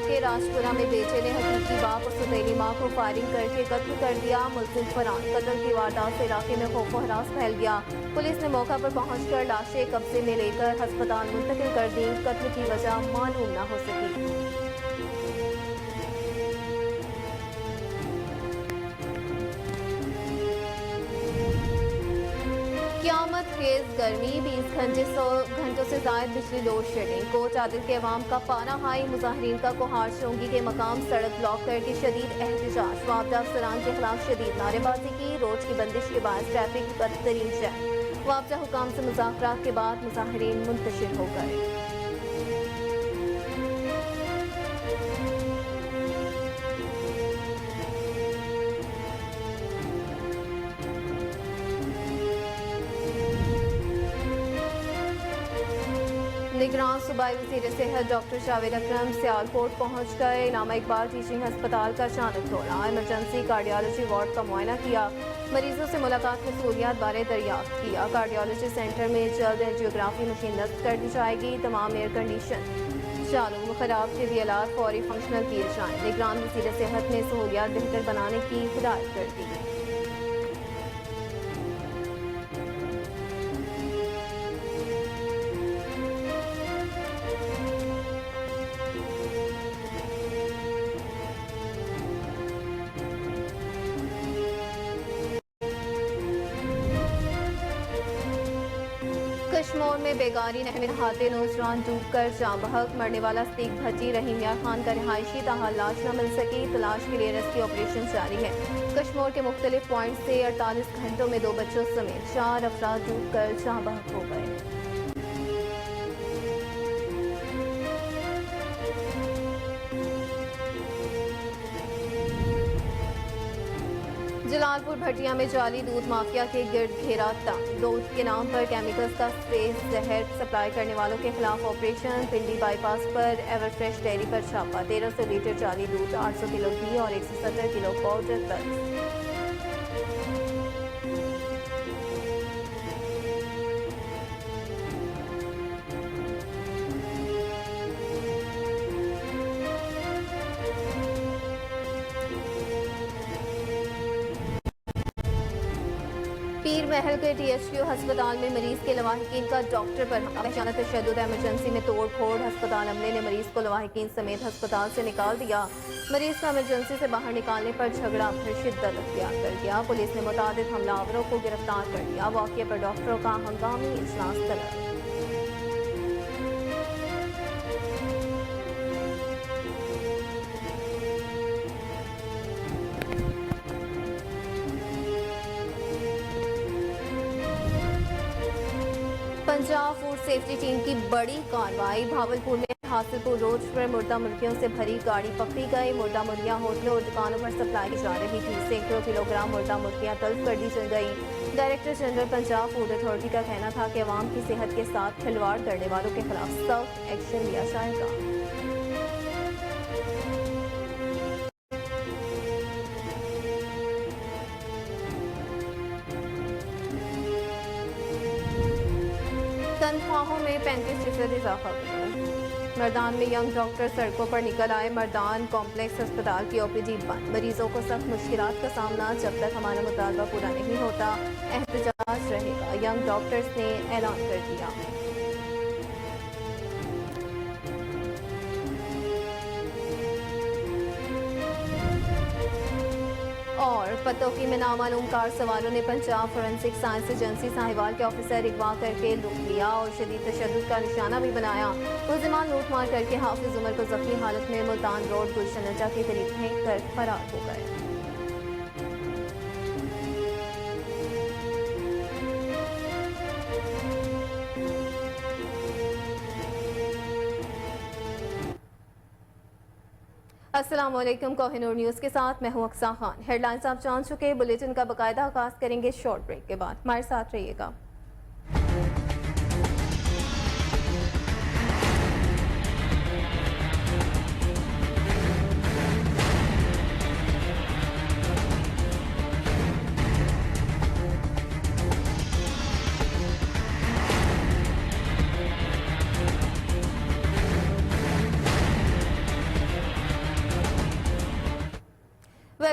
کے راجپورہ میں بیٹے نے حقیقی باپ اور سوتیلی ماں کو فائرنگ کر کے قتل کر دیا۔ ملزم فرار۔ قتل کی واردات سے علاقے میں خوف و ہراس پھیل گیا۔ پولیس نے موقع پر پہنچ کر لاشیں قبضے میں لے کر ہسپتال منتقل کر دیں۔ قتل کی وجہ معلوم نہ ہو سکی۔ قیامت خیز گرمی، 20 گھنٹوں سے زائد بجلی لوڈ شیڈنگ۔ کوٹ عادل کے عوام کا پانا ہائی، مظاہرین کا کوہار چونگی کے مقام سڑک بلاک کر کے شدید احتجاج۔ معاوضہ افسران کے خلاف شدید نعرے بازی کی۔ روڈ کی بندش کے باعث ٹریفک بدترین جام۔ معاوضہ حکام سے مذاکرات کے بعد مظاہرین منتشر ہو گئے۔ نگران صوبائی وزیر صحت ڈاکٹر جاوید اکرم سیالکوٹ پہنچ گئے۔ علامہ اقبال ٹیچنگ ہسپتال کا اچانک دورہ۔ ایمرجنسی کارڈیالوجی وارڈ کا معائنہ کیا۔ مریضوں سے ملاقات میں سہولیات بارے دریافت کیا۔ کارڈیالوجی سینٹر میں جلد اینجیوگرافی مشین نصب کر دی جائے گی۔ تمام ایئر کنڈیشن چالو خراب طبی آلات فوری فنکشنل کیے جائیں۔ نگران وزیر صحت نے سہولیات بہتر بنانے کی ہدایت کر دی۔ کشمور میں بیگاری نہر میں نہاتے نوجوان ڈوب کر جاں بحق۔ مرنے والا صدیق بھٹی رحیم یار خان کا رہائشی تاحال لاش نہ مل سکی۔ تلاش کے لیے ریسکیو آپریشن جاری ہے۔ کشمور کے مختلف پوائنٹ سے 48 گھنٹوں میں 2 بچوں سمیت 4 افراد ڈوب کر جاں بحق ہو گئے۔ جلال پور بھٹیا میں جعلی دودھ مافیا کے گرد گھیرا تنگ۔ دودھ کے نام پر کیمیکلز کا زہر سپلائی کرنے والوں کے خلاف آپریشن۔ پنڈی بائی پاس پر ایور فریش ڈیری پر چھاپا۔ 1300 لیٹر جعلی دودھ، 800 کلو گھی اور 170 کلو پاؤڈر ضبط۔ پیر محل کے ٹی ایچ کیو ہسپتال میں مریض کے لواحقین کا ڈاکٹر پر حملہ۔ پہچانہ تشدد، ایمرجنسی میں توڑ پھوڑ۔ ہسپتال عملے نے مریض کو لواحقین سمیت ہسپتال سے نکال دیا۔ مریض کا ایمرجنسی سے باہر نکالنے پر جھگڑا پھر شدت اختیار کر گیا۔ پولیس نے متعدد حملہ آوروں کو گرفتار کر لیا۔ واقعے پر ڈاکٹروں کا ہنگامی اجلاس طلب۔ پنجاب فوڈ سیفٹی ٹیم کی بڑی کارروائی۔ بھاولپور میں حاصل پور روڈ پر مردہ مرغیوں سے بھری گاڑی پکڑی گئی۔ مردہ مرغیاں ہوٹلوں اور دکانوں پر سپلائی کی جا رہی تھی۔ سینکڑوں کلو گرام مردہ مرغیاں تلف کر دی گئی۔ Director general Punjab food authority کا کہنا تھا کہ عوام کی صحت کے ساتھ کھلواڑ کرنے والوں کے خلاف سخت ایکشن لیا جائے گا۔ تنخواہوں میں 35% اضافہ کریں۔ مردان میں ینگ ڈاکٹر سڑکوں پر نکل آئے۔ مردان کمپلیکس ہسپتال کی او پی ڈی بند۔ مریضوں کو سخت مشکلات کا سامنا۔ جب تک ہمارا مطالبہ پورا نہیں ہوتا احتجاج رہے گا، ینگ ڈاکٹرز نے اعلان کر دیا۔ اور پتوکی میں نامعلوم کار سواروں نے Punjab forensic science agency Sahiwal کے آفیسر اغوا کر کے لوٹ لیا اور شدید تشدد کا نشانہ بھی بنایا۔ ملزمان لوٹ مار کر کے حافظ عمر کو زخمی حالت میں ملتان روڈ گلشن اڈا کے قریب پھینک کر فرار ہو گئے۔ السلام علیکم، کوہ نور نیوز کے ساتھ میں ہوں اقصیٰ خان۔ ہیڈ لائنز آپ جان چکے، بلیٹن کا باقاعدہ آغاز کریں گے شارٹ بریک کے بعد۔ ہمارے ساتھ رہیے گا۔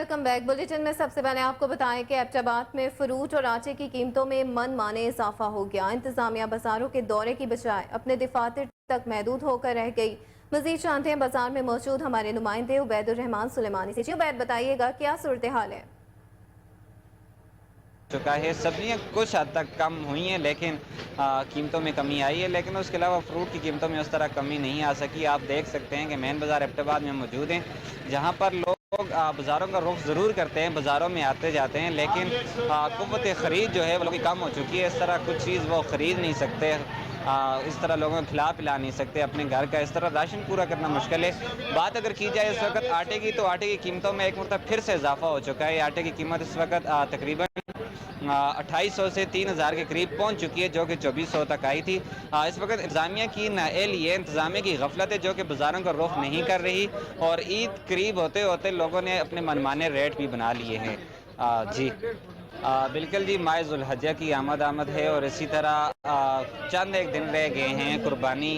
Welcome back. बुलेटिन में सबसे पहले आपको बताएं कि एबटाबाद में फ्रूट और आटे की कीमतों में मन माने इजाफा हो गया। इंतजामिया बाजारों के दौरे की बजाय अपने दफातर तक महदूद होकर रह गई। मजीद जानते हैं बाजार में मौजूद हमारे नुमाइंदे उबैदुर रहमान सुलेमानी से। जी उबैद, बताइएगा क्या सूरत हाल है? चुका है। सब्जियां कुछ हद तक कम हुई हैं, लेकिन कीमतों में कमी आई है। लेकिन उसके अलावा फ्रूट की कीमतों में उस तरह कमी नहीं आ सकी। आप देख सकते हैं कि मेन बाज़ार एबटाबाद में मौजूद हैं, जहां पर लोग बाज़ारों का रुख ज़रूर करते हैं, बाज़ारों में आते जाते हैं, लेकिन क़ुव्वत ख़रीद जो है वो लोग कम हो चुकी है। इस तरह कुछ चीज़ वो ख़रीद नहीं सकते, इस तरह लोगों को खिला पिला नहीं सकते अपने घर का। इस तरह राशन पूरा करना मुश्किल है। बात अगर की जाए इस वक्त आटे की, तो आटे की कीमतों में एक मरतबा फिर से इजाफा हो चुका है। आटे की कीमत इस वक्त तकरीबन 2800 से 3000 के करीब पहुंच चुकी है, जो कि 2400 तक आई थी। इस वक्त इंतजामिया की नाएल ये इंतजामिया की गफलत है, जो कि बाज़ारों का रुख नहीं कर रही, और ईद करीब होते होते लोगों ने अपने मनमाने रेट भी बना लिए हैं। जी बिल्कुल जी, माह ज़ुल्हज्जा की आमद है, और इसी तरह चंद एक दिन रह गए हैं कुर्बानी।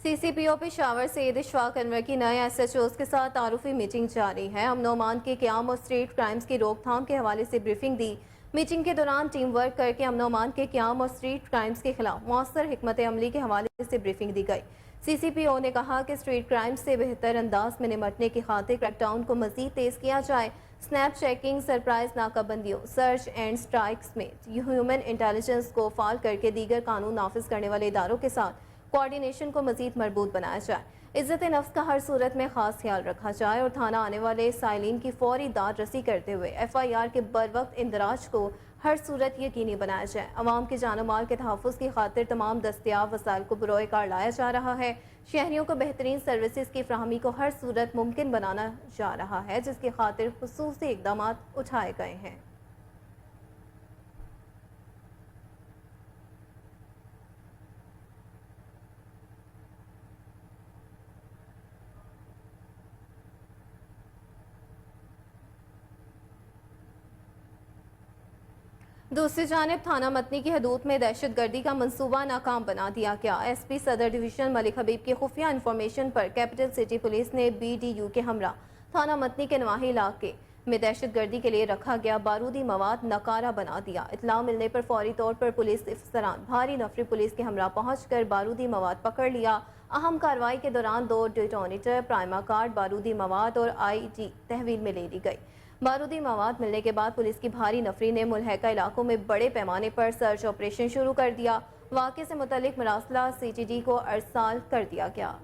CCPO पेशावर सैयद इशफाक अनवर की नए SHOs के साथ तारुफी मीटिंग जारी है। अमन अमान के क़याम और स्ट्रीट क्राइम्स की रोकथाम के हवाले से ब्रीफिंग दी। मीटिंग के दौरान टीम वर्क करके अमन अमान के क़याम और स्ट्रीट क्राइम्स के खिलाफ मौसर हिकमत अमली के हवाले से ब्रीफिंग दी गई। CCPO ने कहा कि स्ट्रीट क्राइम्स से बेहतर अंदाज में निमटने की खातिर क्रैकडाउन को मजीद तेज़ किया जाए। स्नैप चेकिंग, सरप्राइज नाकाबंदियों, सर्च एंड स्ट्राइक्स में ह्यूमन इंटेलिजेंस को फाल करके दीगर कानून नाफिज करने वाले इदारों के साथ कोऑर्डिनेशन को मजीद मजबूत बनाया जाए। इज्जत नफ्स का हर सूरत में खास ख्याल रखा जाए और थाना आने वाले साइलिन की फौरी दाद रसी करते हुए FIR के बर वक्त इंदराज को हर सूरत यकीनी बनाया जाए। अवाम के जान माल के तहफ़्फ़ुज़ की खातिर तमाम दस्तियाब वसाइल को बरोए कार लाया जा रहा है। शहरियों को बेहतरीन सर्विसेज की फ्राहमी को हर सूरत मुमकिन बनाना जा रहा है, जिसकी खातिर खुसूसी इक़दाम उठाए गए हैं। दूसरी जानिब थाना मतनी की हदूद में दहशत गर्दी का मंसूबा नाकाम बना दिया गया। SP सदर डिवीजन मलिक हबीब की खुफिया इंफॉर्मेशन पर कैपिटल सिटी पुलिस ने BDU के हमरा थाना मतनी के नवाही इलाके में दहशत गर्दी के लिए रखा गया बारूदी मवाद नकारा बना दिया। इतला मिलने पर फौरी तौर पर पुलिस अफसरान भारी नफरी पुलिस के हमरा पहुँच कर बारूदी मवाद पकड़ लिया। अहम कार्रवाई के दौरान 2 डिटोनेटर, प्राइमा कार्ड, बारूदी मवाद और ID तहवील में ले ली गई। बारूदी मवाद मिलने के बाद पुलिस की भारी नफरी ने मुलहका इलाकों में बड़े पैमाने पर सर्च ऑपरेशन शुरू कर दिया। वाक़े से मुतल्लिक मरासला CTD को अरसाल कर दिया गया।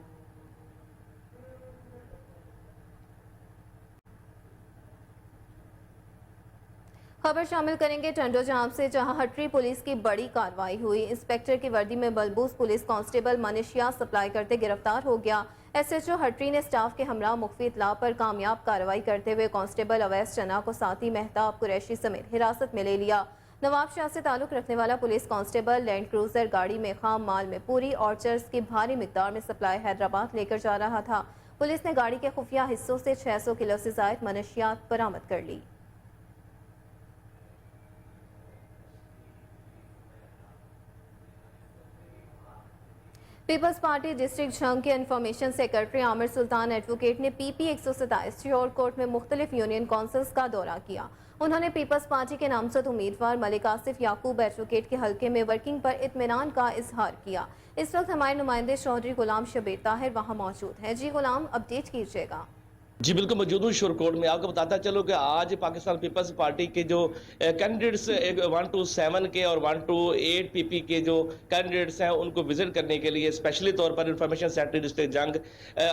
खबर शामिल करेंगे टंडो जाम से, जहां हटरी पुलिस की बड़ी कार्रवाई हुई। इंस्पेक्टर की वर्दी में बलबूस पुलिस कांस्टेबल मनीषिया सप्लाई करते गिरफ्तार हो गया। SHO हटरी ने स्टाफ के हमरा मुख्फी इतला पर कामयाब कार्रवाई करते हुए कांस्टेबल अवैस चना को साथी मेहताब कुरैशी समेत हिरासत में ले लिया। नवाब शाह से ताल्लुक रखने वाला पुलिस कांस्टेबल लैंड क्रूजर गाड़ी में खाम माल में पूरी ऑर्चर्स की भारी मिकदार में सप्लाई हैदराबाद लेकर जा रहा था। पुलिस ने गाड़ी के खुफिया हिस्सों से 600 किलो से ज़ायद मनशियात बरामद कर ली। पीपल्स पार्टी डिस्ट्रिक्ट झंग के इंफॉर्मेशन सेक्रेटरी आमिर सुल्तान एडवोकेट ने PP 127 श्योर कोर्ट में मुख्तलिफ यूनियन काउंसिल्स का दौरा किया। उन्होंने पीपल्स पार्टी के नामजद उम्मीदवार मलिक आसिफ याकूब एडवोकेट के हल्के में वर्किंग पर इत्मीनान का इजहार किया। इस वक्त हमारे नुमाइंदे चौधरी गुलाम शबीर ताहिर वहाँ मौजूद हैं। जी गुलाम, अपडेट कीजिएगा। जी बिल्कुल मौजूद हूँ शोरकोट में। आपको बताता चलो कि आज पाकिस्तान पीपल्स पार्टी के जो कैंडिडेट्स 1 to 7 के और 1 to 8 PP के जो कैंडिडेट्स हैं उनको विजिट करने के लिए स्पेशली तौर पर इंफॉर्मेशन सेक्रेटरी डिस्ट्रिक्ट जंग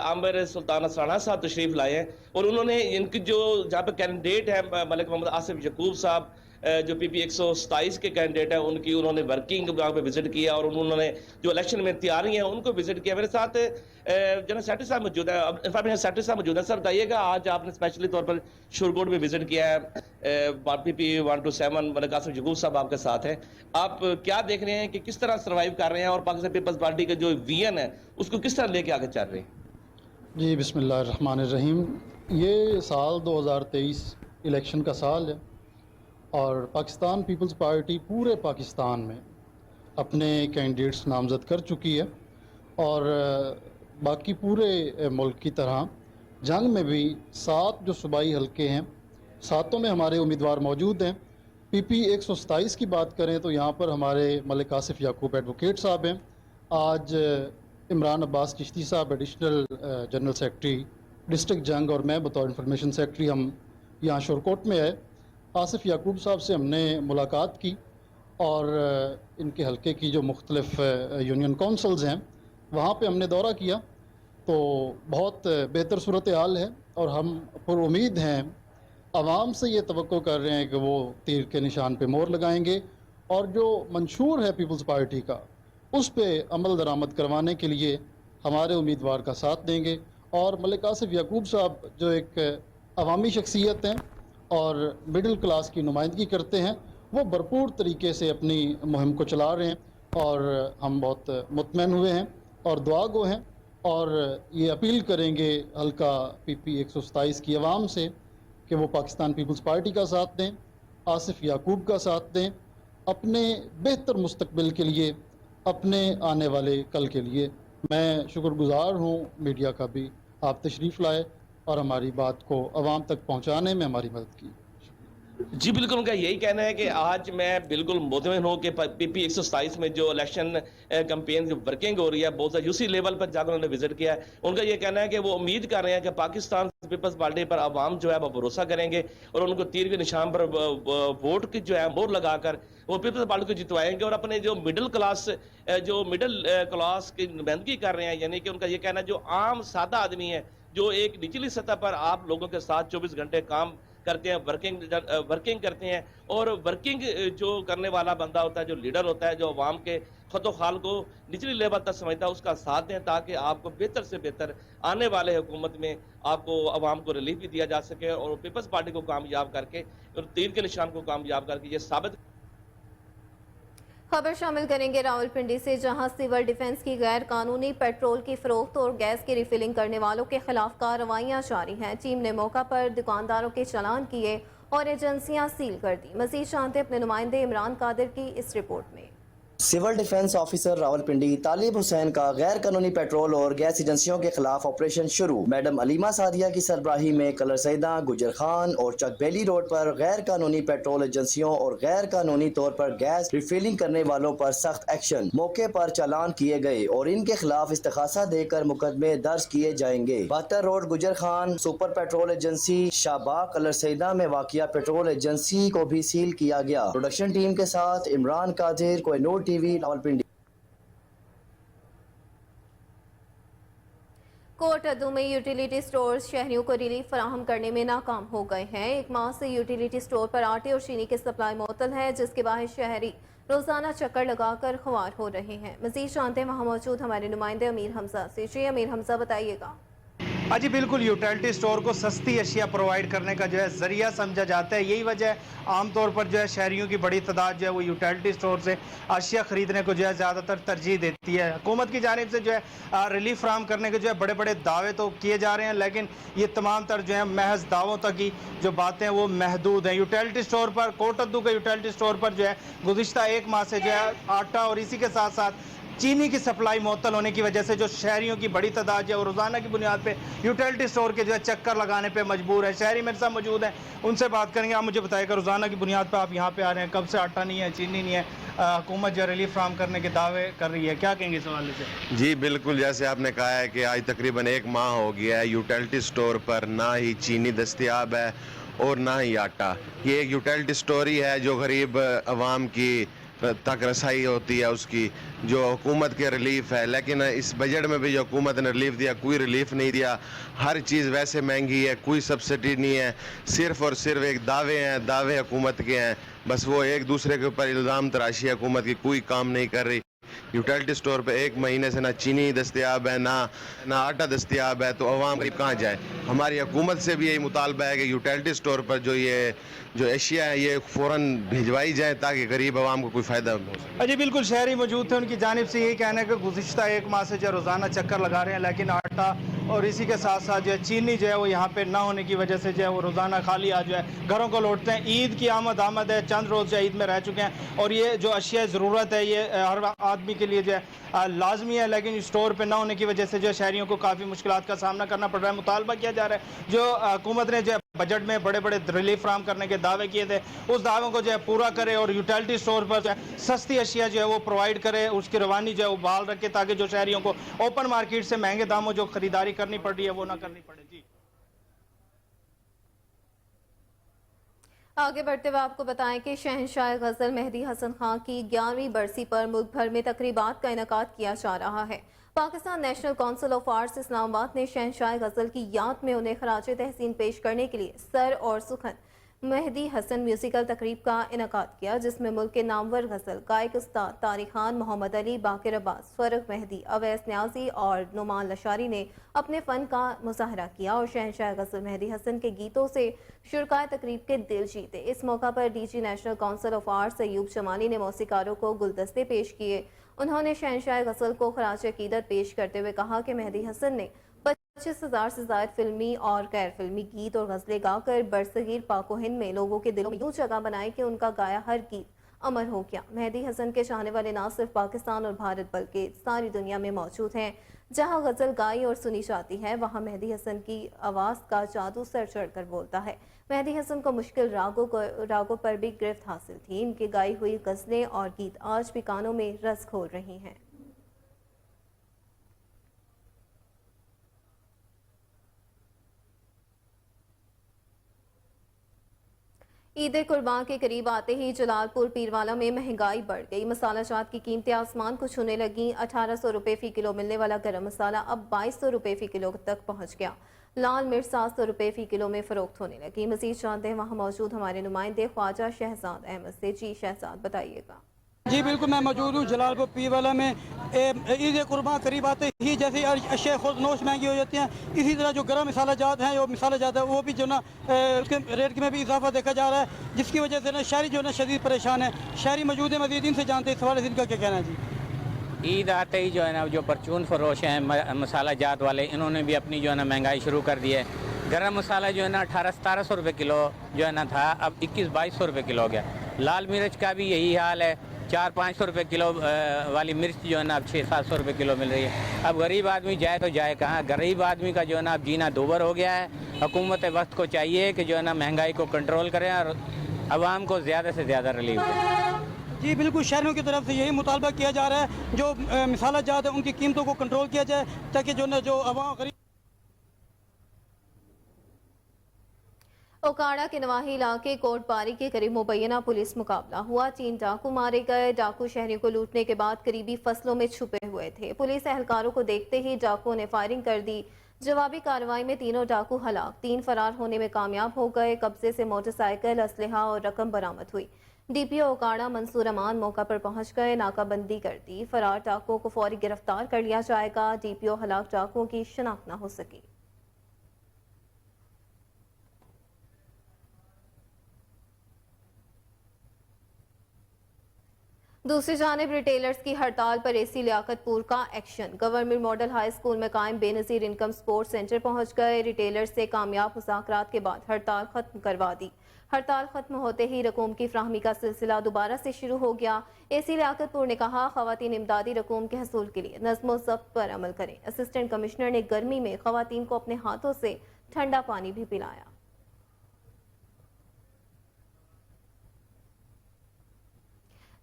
आमिर सुल्तान असराना साहब तशरीफ लाए हैं, और उन्होंने इनकी जो जहाँ पे कैंडिडेट है मलिक मोहम्मद आसिफ याकूब साहब جو PP-127 کے کینڈیڈیٹ ہیں ان کی انہوں نے ورکنگ وہاں پہ وزٹ کیا اور انہوں نے جو الیکشن میں تیاری ہیں ان کو وزٹ کیا. میرے ساتھ جنرل سیکرٹری صاحب موجود ہیں. انفارمیشن سیکرٹری صاحب موجود ہیں. سر بتائیے گا آج آپ نے اسپیشلی طور پر شورکوٹ میں وزٹ کیا ہے, PP-127 ملک قاسم یعقوب صاحب آپ کے ساتھ ہیں. آپ کیا دیکھ رہے ہیں کہ کس طرح سروائیو کر رہے ہیں اور پاکستان پیپلز پارٹی کا جو ویژن ہے اس کو کس طرح لے کے آگے چل رہے ہیں؟ جی بسم اللہ الرحمن الرحیم. یہ سال 2023 الیکشن کا سال ہے اور پاکستان پیپلز پارٹی پورے پاکستان میں اپنے کینڈیڈیٹس نامزد کر چکی ہے اور باقی پورے ملک کی طرح جنگ میں بھی 7 جو صوبائی حلقے ہیں 7 میں ہمارے امیدوار موجود ہیں. PP-127 کی بات کریں تو یہاں پر ہمارے ملک آصف یعقوب ایڈوکیٹ صاحب ہیں. آج عمران عباس چشتی صاحب ایڈیشنل جنرل سیکرٹری ڈسٹرکٹ جنگ اور میں بطور انفارمیشن سیکرٹری ہم یہاں شورکوٹ میں آئے. آصف یعقوب صاحب سے ہم نے ملاقات کی اور ان کے حلقے کی جو مختلف یونین کونسلز ہیں وہاں پہ ہم نے دورہ کیا تو بہت بہتر صورتحال ہے اور ہم پر امید ہیں. عوام سے یہ توقع کر رہے ہیں کہ وہ تیر کے نشان پہ مور لگائیں گے اور جو منشور ہے پیپلز پارٹی کا اس پہ عمل درآمد کروانے کے لیے ہمارے امیدوار کا ساتھ دیں گے. اور ملک آصف یعقوب صاحب جو ایک عوامی شخصیت ہیں اور مڈل کلاس کی نمائندگی کرتے ہیں وہ بھرپور طریقے سے اپنی مہم کو چلا رہے ہیں اور ہم بہت مطمئن ہوئے ہیں اور دعا گو ہیں اور یہ اپیل کریں گے حلقہ PP-127 کی عوام سے کہ وہ پاکستان پیپلز پارٹی کا ساتھ دیں, آصف یعقوب کا ساتھ دیں اپنے بہتر مستقبل کے لیے, اپنے آنے والے کل کے لیے. میں شکر گزار ہوں میڈیا کا بھی, آپ تشریف لائے اور ہماری بات کو عوام تک پہنچانے میں ہماری مدد کی. جی بالکل, ان کا یہی کہنا ہے کہ آج میں بالکل مطمئن ہوں کہ PP-127 میں جو الیکشن کمپین جو ورکنگ ہو رہی ہے بہت سا UC لیول پر جا کر انہوں نے وزٹ کیا ہے. ان کا یہ کہنا ہے کہ وہ امید کر رہے ہیں کہ پاکستان پیپلز پارٹی پر عوام جو ہے وہ بھروسہ کریں گے اور ان کو تیر کے نشان پر ووٹ کی جو ہے مور لگا کر وہ پیپلز پارٹی کو جتوائیں گے اور اپنے جو مڈل کلاس کی نمائندگی کر رہے ہیں, یعنی کہ ان کا یہ کہنا ہے جو عام سادہ آدمی ہے جو ایک نچلی سطح پر آپ لوگوں کے ساتھ 24 گھنٹے کام کرتے ہیں, ورکنگ کرتے ہیں اور ورکنگ جو کرنے والا بندہ ہوتا ہے, جو لیڈر ہوتا ہے, جو عوام کے خط و خال کو نچلی لیول تک سمجھتا ہے, اس کا ساتھ دیں تاکہ آپ کو بہتر سے بہتر آنے والے حکومت میں آپ کو عوام کو ریلیف بھی دیا جا سکے اور پیپلز پارٹی کو کامیاب کر کے اور تیر کے نشان کو کامیاب کر کے یہ ثابت. خبر شامل کریں گے راولپنڈی سے, جہاں سول ڈیفنس کی غیر قانونی پیٹرول کی فروخت اور گیس کی ریفلنگ کرنے والوں کے خلاف کارروائیاں جاری ہیں. ٹیم نے موقع پر دکانداروں کے چالان کیے اور ایجنسیاں سیل کر دی. مزید جانتے اپنے نمائندے عمران قادر کی اس رپورٹ میں. سول ڈیفنس آفیسر راولپنڈی طالب حسین کا غیر قانونی پیٹرول اور گیس ایجنسیوں کے خلاف آپریشن شروع. میڈم علیمہ سعدیہ کی سربراہی میں کلر سیدہ, گجر خان اور چک بیلی روڈ پر غیر قانونی پیٹرول ایجنسیوں اور غیر قانونی طور پر گیس ریفیلنگ کرنے والوں پر سخت ایکشن. موقع پر چالان کیے گئے اور ان کے خلاف استغاثہ دے کر مقدمے درج کیے جائیں گے. بہتر road Gujar Khan super petrol agency, شاباغ کلر سیدہ میں واقع پیٹرول ایجنسی کو بھی سیل کیا گیا. پروڈکشن ٹیم کے ساتھ عمران قادر, کوہ نور ٹی وی, راولپنڈی. کوٹ ادو میں یوٹیلیٹی سٹورز شہریوں کو ریلیف فراہم کرنے میں ناکام ہو گئے ہیں. 1 ماہ سے یوٹیلیٹی سٹور پر آٹے اور چینی کی سپلائی معطل ہے, جس کے باعث شہری روزانہ چکر لگا کر خوار ہو رہے ہیں. مزید جانتے ہیں وہاں موجود ہمارے نمائندے امیر حمزہ سے. جی امیر حمزہ بتائیے گا. جی بالکل, یوٹیلٹی سٹور کو سستی اشیاء پرووائڈ کرنے کا جو ہے ذریعہ سمجھا جاتا ہے. یہی وجہ ہے عام طور پر جو ہے شہریوں کی بڑی تعداد جو ہے وہ یوٹیلٹی سٹور سے اشیاء خریدنے کو جو ہے زیادہ تر ترجیح دیتی ہے. حکومت کی جانب سے جو ہے ریلیف فراہم کرنے کے جو ہے بڑے بڑے دعوے تو کیے جا رہے ہیں, لیکن یہ تمام تر جو ہے محض دعووں تک کی جو باتیں وہ محدود ہیں. یوٹیلٹی سٹور پر, کوٹ ادو کے یوٹیلٹی سٹور پر جو ہے گزشتہ 1 ماہ سے جو ہے آٹا اور اسی کے ساتھ ساتھ چینی کی سپلائی معطل ہونے کی وجہ سے جو شہریوں کی بڑی تعداد ہے وہ روزانہ کی بنیاد پہ یوٹیلٹی سٹور کے جو ہے چکر لگانے پہ مجبور ہے. شہری میرے ساتھ موجود ہیں, ان سے بات کریں گے. آپ مجھے بتائیں کہ روزانہ کی بنیاد پہ آپ یہاں پہ آ رہے ہیں, کب سے آٹا نہیں ہے, چینی نہیں ہے, حکومت جو ریلیف فراہم کرنے کے دعوے کر رہی ہے, کیا کہیں گے اس حوالے سے؟ جی بالکل, جیسے آپ نے کہا ہے کہ آج تقریباً 1 ماہ ہو گیا ہے یوٹیلٹی سٹور پر نہ ہی چینی دستیاب ہے اور نہ ہی آٹا. یہ ایک یوٹیلٹی سٹور ہی ہے جو غریب عوام کی तक रसाई होती है उसकी, जो हुकूमत के रिलीफ है। लेकिन इस बजट में भी जो हुकूमत ने रिलीफ दिया, कोई रिलीफ नहीं दिया। हर चीज़ वैसे महंगी है, कोई सब्सिडी नहीं है, सिर्फ और सिर्फ एक दावे हैं, दावे हुकूमत के हैं। बस वो एक दूसरे के ऊपर इल्ज़ाम तराशी है हुकूमत की, कोई काम नहीं कर रही। यूटिलिटी स्टोर पे एक महीने से ना चीनी दस्तयाब है, ना आटा दस्तयाब है, तो अवाम गरीब कहाँ जाए। हमारी हुकूमत से भी यही मुतालबा है कि यूटिलिटी स्टोर पर जो एशिया है ये फ़ौरन भिजवाई जाए ताकि गरीब आवाम को कोई फ़ायदा हो। जी बिल्कुल, शहरी मौजूद थे, उनकी जानिब से यही कहना है कि गुज़िश्ता एक माह से जो रोज़ाना चक्कर लगा रहे हैं, लेकिन आटा और इसी के साथ साथ जो है चीनी जो है वो यहाँ पे ना होने की वजह से जो है वो रोज़ाना खाली आज जो है घरों को लौटते हैं। ईद की आमद है, चंद रोज़ जो ईद में रह चुके हैं और ये जो अशिया ज़रूरत है ये हर आदमी के लिए जो है लाजमी है, लेकिन स्टोर पे ना होने की वजह से जो शहरियों को काफ़ी मुश्किलात का सामना करना पड़ रहा है। मुतालबा किया जा रहा है जो हुकूमत ने जो बजट में बड़े बड़े रिलीफ फराहम करने के दावे किए थे, उस दावों को जो है पूरा करे और यूटिलिटी स्टोर पर जो है सस्ती अशिया जो है वो प्रोवाइड करे, उसकी रवानी जो है वो बहाल रखे ताकि जो शहरियों को ओपन मार्केट से महंगे दामों जो खरीदारी करनी पड़ रही है वो ना करनी पड़े। जी आगे बढ़ते हुए आपको बताएं कि शहंशाह गज़ल मेहदी हसन खां की 11वीं बरसी पर मुल्क भर में तकरीबात का इनेकाद किया जा रहा है। Pakistan national council of arts Islamabad ने शहंशाह गज़ल की याद में उन्हें खराज तहसीन पेश करने के लिए सर और सुखन मेहदी हसन म्यूजिकल तकरीब का इनेकाद किया, जिसमें मुल्क के नामवर गज़ल गायक उस्ताद तारिक खान, मोहम्मद अली, बाकिर अब्बास, फरग मेहदी, अवैस न्याजी और नुमान लशारी ने अपने फ़न का मुजाहरा किया और शहंशाह गज़ल मेहदी हसन के गीतों से शुरकाए तकरीब के दिल जीते। इस मौका पर DG national council of arts Ayub Jamali ने मौसीकारों को गुलदस्ते पेश किए। उन्होंने शहंशाह गज़ल को खराज अकीदत पेश करते हुए कहा कि मेहदी हसन ने 25,000 से ज़ायद फिल्मी और गैर फिल्मी गीत और गज़लें गाकर बरसगीर पाक व हिंद में लोगों के दिलों में यूँ जगह बनाई कि उनका गाया हर गीत अमर हो गया। मेहदी हसन के चाहने वाले ना सिर्फ पाकिस्तान और भारत बल्कि सारी दुनिया में मौजूद हैं। जहां गज़ल गाई और सुनी जाती है वहां मेहदी हसन की आवाज़ का जादू सर चढ़कर बोलता है। मेहदी हसन को मुश्किल रागों पर भी गिरफ्त हासिल थी। इनकी गाई हुई गज़लें और गीत आज भी कानों में रस घोल रही हैं। ईद कुर्बान के करीब आते ही जलालपुर पीरवाला में महंगाई बढ़ गई। मसाला जात की कीमतें आसमान को छूने लगी। 1800 रुपये फ़ी किलो मिलने वाला गरम मसाला अब 2200 रुपये फ़ी किलो तक पहुंच गया। लाल मिर्च 700 रुपये फ़ी किलो में फ़रोख्त होने लगी। मज़ीद जानते हैं वहाँ मौजूद हमारे नुमाइंदे ख्वाजा शहजाद अहमद से। जी शहजाद, बताइएगा। जी बिल्कुल, मैं मौजूद हूँ जलालपुर पीरवाला में। ईद कुर्बान करीब आते ही जैसे अशिया खुद नोश महंगी हो जाती हैं, इसी तरह जो गर्म मसाला जात हैं, जो मसाला जात है वो भी जो ना उसके रेट में भी इजाफा देखा जा रहा है, जिसकी वजह से ना शहरी जो ना शदीद परेशान है। शहरी मौजूद है, मज़ीद इनसे जानते हैं इस हवाले से इनका क्या कहना है। जी ईद आते ही जो है ना जो परचून फरोश हैं मसाला जात वाले, इन्होंने भी अपनी जो है ना महंगाई शुरू कर दी है। गरम मसाला जो है ना 1800-1700 रुपये किलो जो है ना था, अब 2100-2200 रुपये किलो हो गया। लाल मिर्च का भी यही हाल है, 400-500 रुपये किलो वाली मिर्च जो है ना अब 600-700 रुपये किलो मिल रही है। अब गरीब आदमी जाए तो जाए कहाँ। गरीब आदमी का जो है ना अब जीना दूभर हो गया है। हुकूमत वक्त को चाहिए कि जो है ना महंगाई को कंट्रोल करें और आवाम को ज़्यादा से ज़्यादा रिलीफ दें। जी बिल्कुल, शहरों की तरफ से यही मुतालबा किया जा रहा है, जो मसाला जात है उनकी कीमतों को कंट्रोल किया जाए ताकि जो ना जो आवाम गरीब। ओकाड़ा के नवाही इलाके कोटबारी के करीब मुबैना पुलिस मुकाबला हुआ। 3 डाकू मारे गए। डाकू शहरियों को लूटने के बाद करीबी फसलों में छुपे हुए थे। पुलिस एहलकारों को देखते ही डाकुओं ने फायरिंग कर दी। जवाबी कार्रवाई में तीनों डाकू हलाक, 3 फरार होने में कामयाब हो गए। कब्जे से मोटरसाइकिल, असलहा और रकम बरामद हुई। डीपीओ ओकाड़ा मंसूर अमान मौका पर पहुंच गए, नाकाबंदी कर दी। फरार डाकुओं को फौरी गिरफ्तार कर लिया जाएगा। डीपीओ हलाक डाकुओं की शिनाख्त न हो सकी। दूसरी जानिब रिटेलर्स की हड़ताल पर एसी लियाकतपुर का action. Government model high school में कायम बेनजीर इनकम सपोर्ट सेंटर पहुंच गए। रिटेलर्स से कामयाब मुज़ाकरात के बाद हड़ताल खत्म करवा दी। हड़ताल खत्म होते ही रकूम की फ्राहमी का सिलसिला दोबारा से शुरू हो गया। एसी लियाकतपुर ने कहा, खवातीन इमदादी रकूम के हसूल के लिए नज़्म ज़ब्त पर अमल करें। असिस्टेंट कमिश्नर ने गर्मी में खवातीन को अपने हाथों से ठंडा पानी भी पिलाया।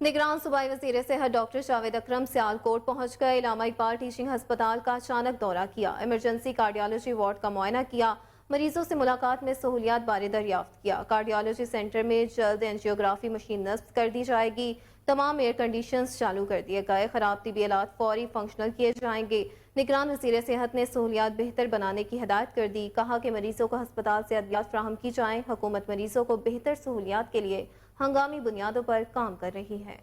निगरान सूबाई वज़ीर सेहत डॉक्टर जावेद अकरम सियालकोट पहुंच गए। इलामा इकबाल टीचिंग अस्पताल का अचानक दौरा किया। इमरजेंसी कार्डियोलॉजी वार्ड का मुआयना किया। मरीजों से मुलाकात में सहूलियात बारे दरियाफ्त किया। कार्डियोलॉजी सेंटर में जल्द एंजियोग्राफी मशीन नस्ब कर दी जाएगी। तमाम एयर कंडीशंस चालू कर दिए गए। खराब तिबी आलात फौरी फंक्शनल किए जाएंगे। निगरान वज़ीर सेहत ने सहूलियात बेहतर बनाने की हिदायत कर दी। कहा कि मरीजों को हस्पताल से अदवियात फ्राहम की जाएं। हुकूमत मरीजों को बेहतर सहूलियात के लिए हंगामी बुनियादों पर काम कर रही है।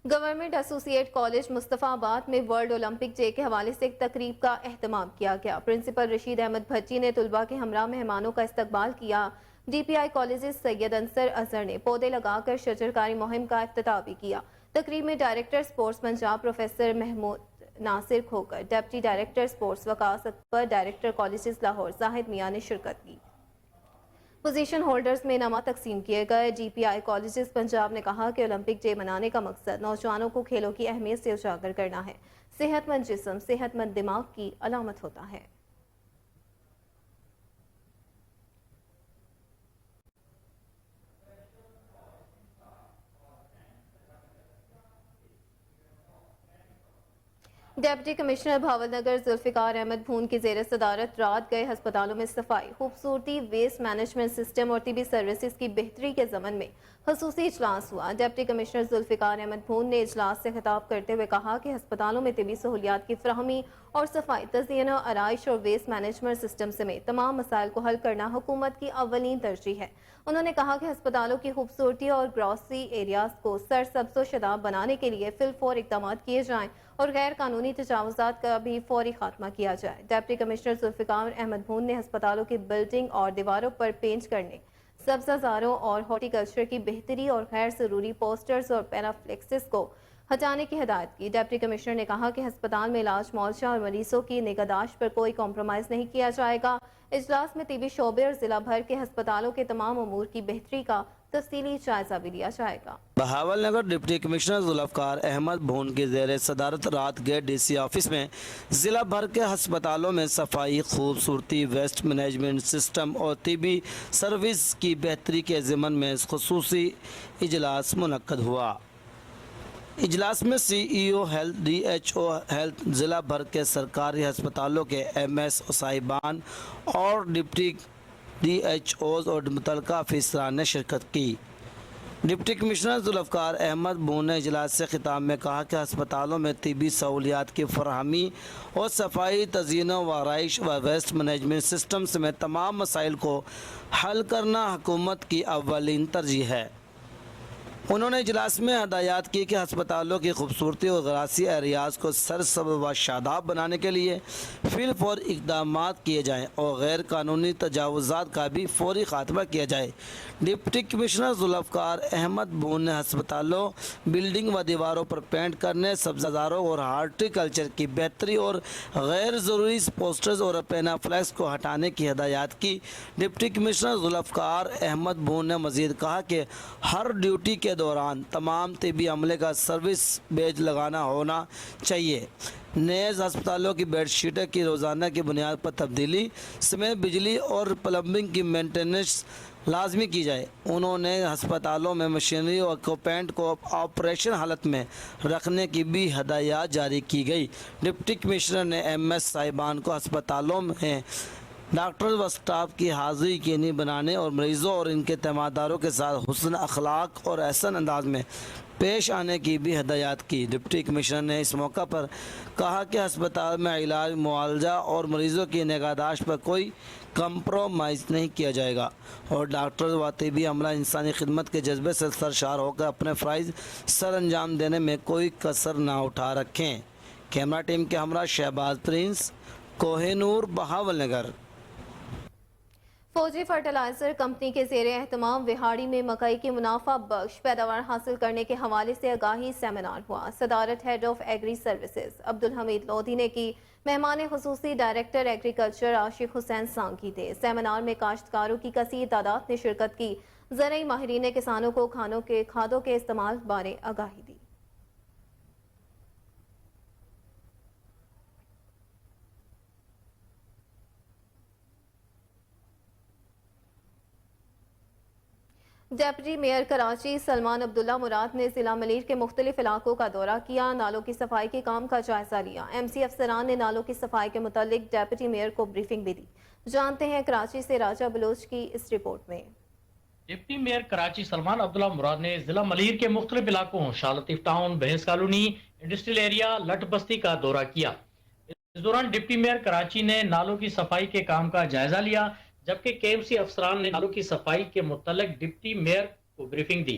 गवर्नमेंट एसोसिएट कॉलेज मुस्तफाबाद में वर्ल्ड ओलंपिक डे के हवाले से एक तकरीब का एहतमाम किया गया। प्रिंसिपल रशीद अहमद भट्टी ने तुलबा के हमरा मेहमानों का इस्तकबाल किया। DPI कॉलेजेस सैयद अंसर अजहर ने पौधे लगाकर शजरकारी मुहिम का इफ्तिताह भी किया। तकरीब में director sports Punjab professor Mahmood Nasir Khokhar, deputy director sports Waqas Akbar, director colleges Lahore Zahid Mian ने शिरकत की। पोजीशन होल्डर्स में इनाम तकसीम किए गए। DPI कॉलेजेस पंजाब ने कहा कि ओलंपिक डे मनाने का मकसद नौजवानों को खेलों की अहमियत से उजागर करना है। सेहतमंद जिस्म सेहतमंद दिमाग की अलामत होता है। डिप्टी कमिश्नर भावलनगर जुल्फिकार अहमद भून की ज़ेर सदारत रात गए हस्पतालों में सफाई, खूबसूरती, वेस्ट मैनेजमेंट सिस्टम और तिबी सर्विसेज की बेहतरी के ज़मन में खसूसी इजलास हुआ। डिप्टी कमिश्नर जुल्फिकार अहमद भून ने इजलास से खिताब करते हुए कहा कि हस्पतालों में तिबी सहूलियात की फ्राहमी और सफाई, तज़यीन, आराइश और वेस्ट मैनेजमेंट सिस्टम समेत तमाम मसाइल को हल करना हुकूमत की अव्वलीन तरजीह है। उन्होंने कहा कि हस्पतालों की खूबसूरती और ग्रॉसरी एरियाज को सरसब्ज़ो शदाब बनाने के लिए फिलफौर इक़दाम किए जाएं और गैर कानूनी तजावुज़ात का भी फौरी खात्मा किया जाए। डिप्टी कमिश्नर जुल्फिकार अहमद भून ने हस्पतालों की बिल्डिंग और दीवारों पर पेंट करने, सब्ज़ाज़ारों और हॉर्टिकल्चर की बेहतरी और गैर ज़रूरी पोस्टर्स और पैराफ्लेक्सिस को हटाने की हिदायत की। डिप्टी कमिश्नर ने कहा कि अस्पताल में इलाज, मुआवजा और मरीजों की निगहदाश्त पर कोई कॉम्प्रोमाइज़ नहीं किया जाएगा। इजलास में तिबी शोबे और जिला भर के अस्पतालों के तमाम अमूर की बेहतरी का तफसीली जायजा भी लिया जाएगा। बहावलनगर डिप्टी कमिश्नर जुल्फकार अहमद भून की ज़ेर सदारत रात गए DC ऑफिस में ज़िला भर के अस्पतालों में सफाई, खूबसूरती, वेस्ट मैनेजमेंट सिस्टम और तिबी सर्विस की बेहतरी के ज़िमन में खुसूसी इजलास मुनक्कद हुआ। इजलास में CEO हेल्थ, DHO हेल्थ, ज़िला भर के सरकारी अस्पतालों के MS साहिबान और डिप्टी DHOs और मुतल्लिका अफसरान ने शिरकत की। डिप्टी कमिश्नर जुल्फकार अहमद भून ने इजलास से खिताब में कहा कि अस्पतालों में तिबी सहूलियात की फरहमी और सफाई, तज़यीन व आराइश व वेस्ट मैनेजमेंट सिस्टम समेत तमाम मसाइल को हल करना हुकूमत की अव्वलीन तरजीह है। उन्होंने इजलास में हदायत की कि अस्पतालों की खूबसूरती और ग्रासी एरियाज़ को सरसब्ज़ व शादाब बनाने के लिए फिलफौर इक़दाम किए जाएँ और गैर कानूनी तजावुज़ात का भी फौरी खात्मा किया जाए। डिप्टी कमिश्नर जुल्फकार अहमद भून ने अस्पतालों, बिल्डिंग व दीवारों पर पेंट करने, सब्ज़ाज़ारों और हार्टिकल्चर की बेहतरी और गैर ज़रूरी पोस्टर्स और पैनाफ्लेक्स को हटाने की हिदायत की। डिप्टी कमिश्नर जुल्फकार अहमद भून ने मज़ीद कहा कि हर ड्यूटी के दौरान तमाम तिबी अमले का सर्विस बेज लगाना होना चाहिए। नेज़ अस्पतालों की बेडशीटें की रोज़ाना की बुनियाद पर तब्दीली समेत बिजली और प्लम्बिंग की मेंटेनेंस लाजमी की जाए। उन्होंने अस्पतालों में मशीनरी और इक्विपमेंट को ऑपरेशन हालत में रखने की भी हदायत जारी की गई। डिप्टी कमिश्नर ने MS साहिबान को अस्पतालों में डॉक्टर व स्टाफ की हाज़िरी यकीनी बनाने और मरीज़ों और इनके तीमारदारों के साथ हुस्न अखलाक और एहसन अंदाज में पेश आने की भी हदायत की। डिप्टी कमिश्नर ने इस मौका पर कहा कि अस्पताल में इलाज, मुआवजा और मरीज़ों की निगहदाश्त पर कोई कंप्रोमाइज़ नहीं किया जाएगा और डॉक्टर व तिबी अमला इंसानी खिदमत के जज्बे से सरशार होकर अपने फ़राइज़ सर अंजाम देने में कोई कसर ना उठा रखें। कैमरा टीम के हमरा शहबाज प्रिंस, कोहिनूर, बहावलनगर। फौजी फर्टिलाइजर कंपनी के ज़ेरे एहतमाम विहाड़ी में मकई की मुनाफा बख्श पैदावार हासिल करने के हवाले से आगाही सेमिनार हुआ। सदारत head of agri services Abdul Hameed Lodhi ने की। मेहमान खुसूसी डायरेक्टर एग्रीकल्चर आशिक हुसैन सांगी थे। सेमिनार में काश्तकारों की कसीर तादाद ने शिरकत की। ज़रई माहिरीन ने किसानों को खादों के इस्तेमाल बारे आगाही दी। ڈپٹی میئر کراچی سلمان عبداللہ مراد نے ضلع ملیر کے مختلف علاقوں کا دورہ کیا، نالوں کی صفائی کے کام کا جائزہ لیا۔ ایم سی افسران نے نالوں کی صفائی کے متعلق ڈپٹی میئر کو بریفنگ بھی دی۔ جانتے ہیں کراچی سے راجہ بلوچ کی اس رپورٹ میں۔ ڈپٹی میئر کراچی سلمان عبداللہ مراد نے ضلع ملیر کے مختلف علاقوں شاہ لطیف ٹاؤن، بھینس کالونی، انڈسٹریل ایریا، لٹ بستی کا دورہ کیا۔ اس دوران ڈپٹی میئر کراچی نے نالوں کی صفائی کے کام کا جائزہ لیا، جبکہ کے ایم سی افسران نے نالوں کی صفائی کے متعلق ڈپٹی میئر کو بریفنگ دی۔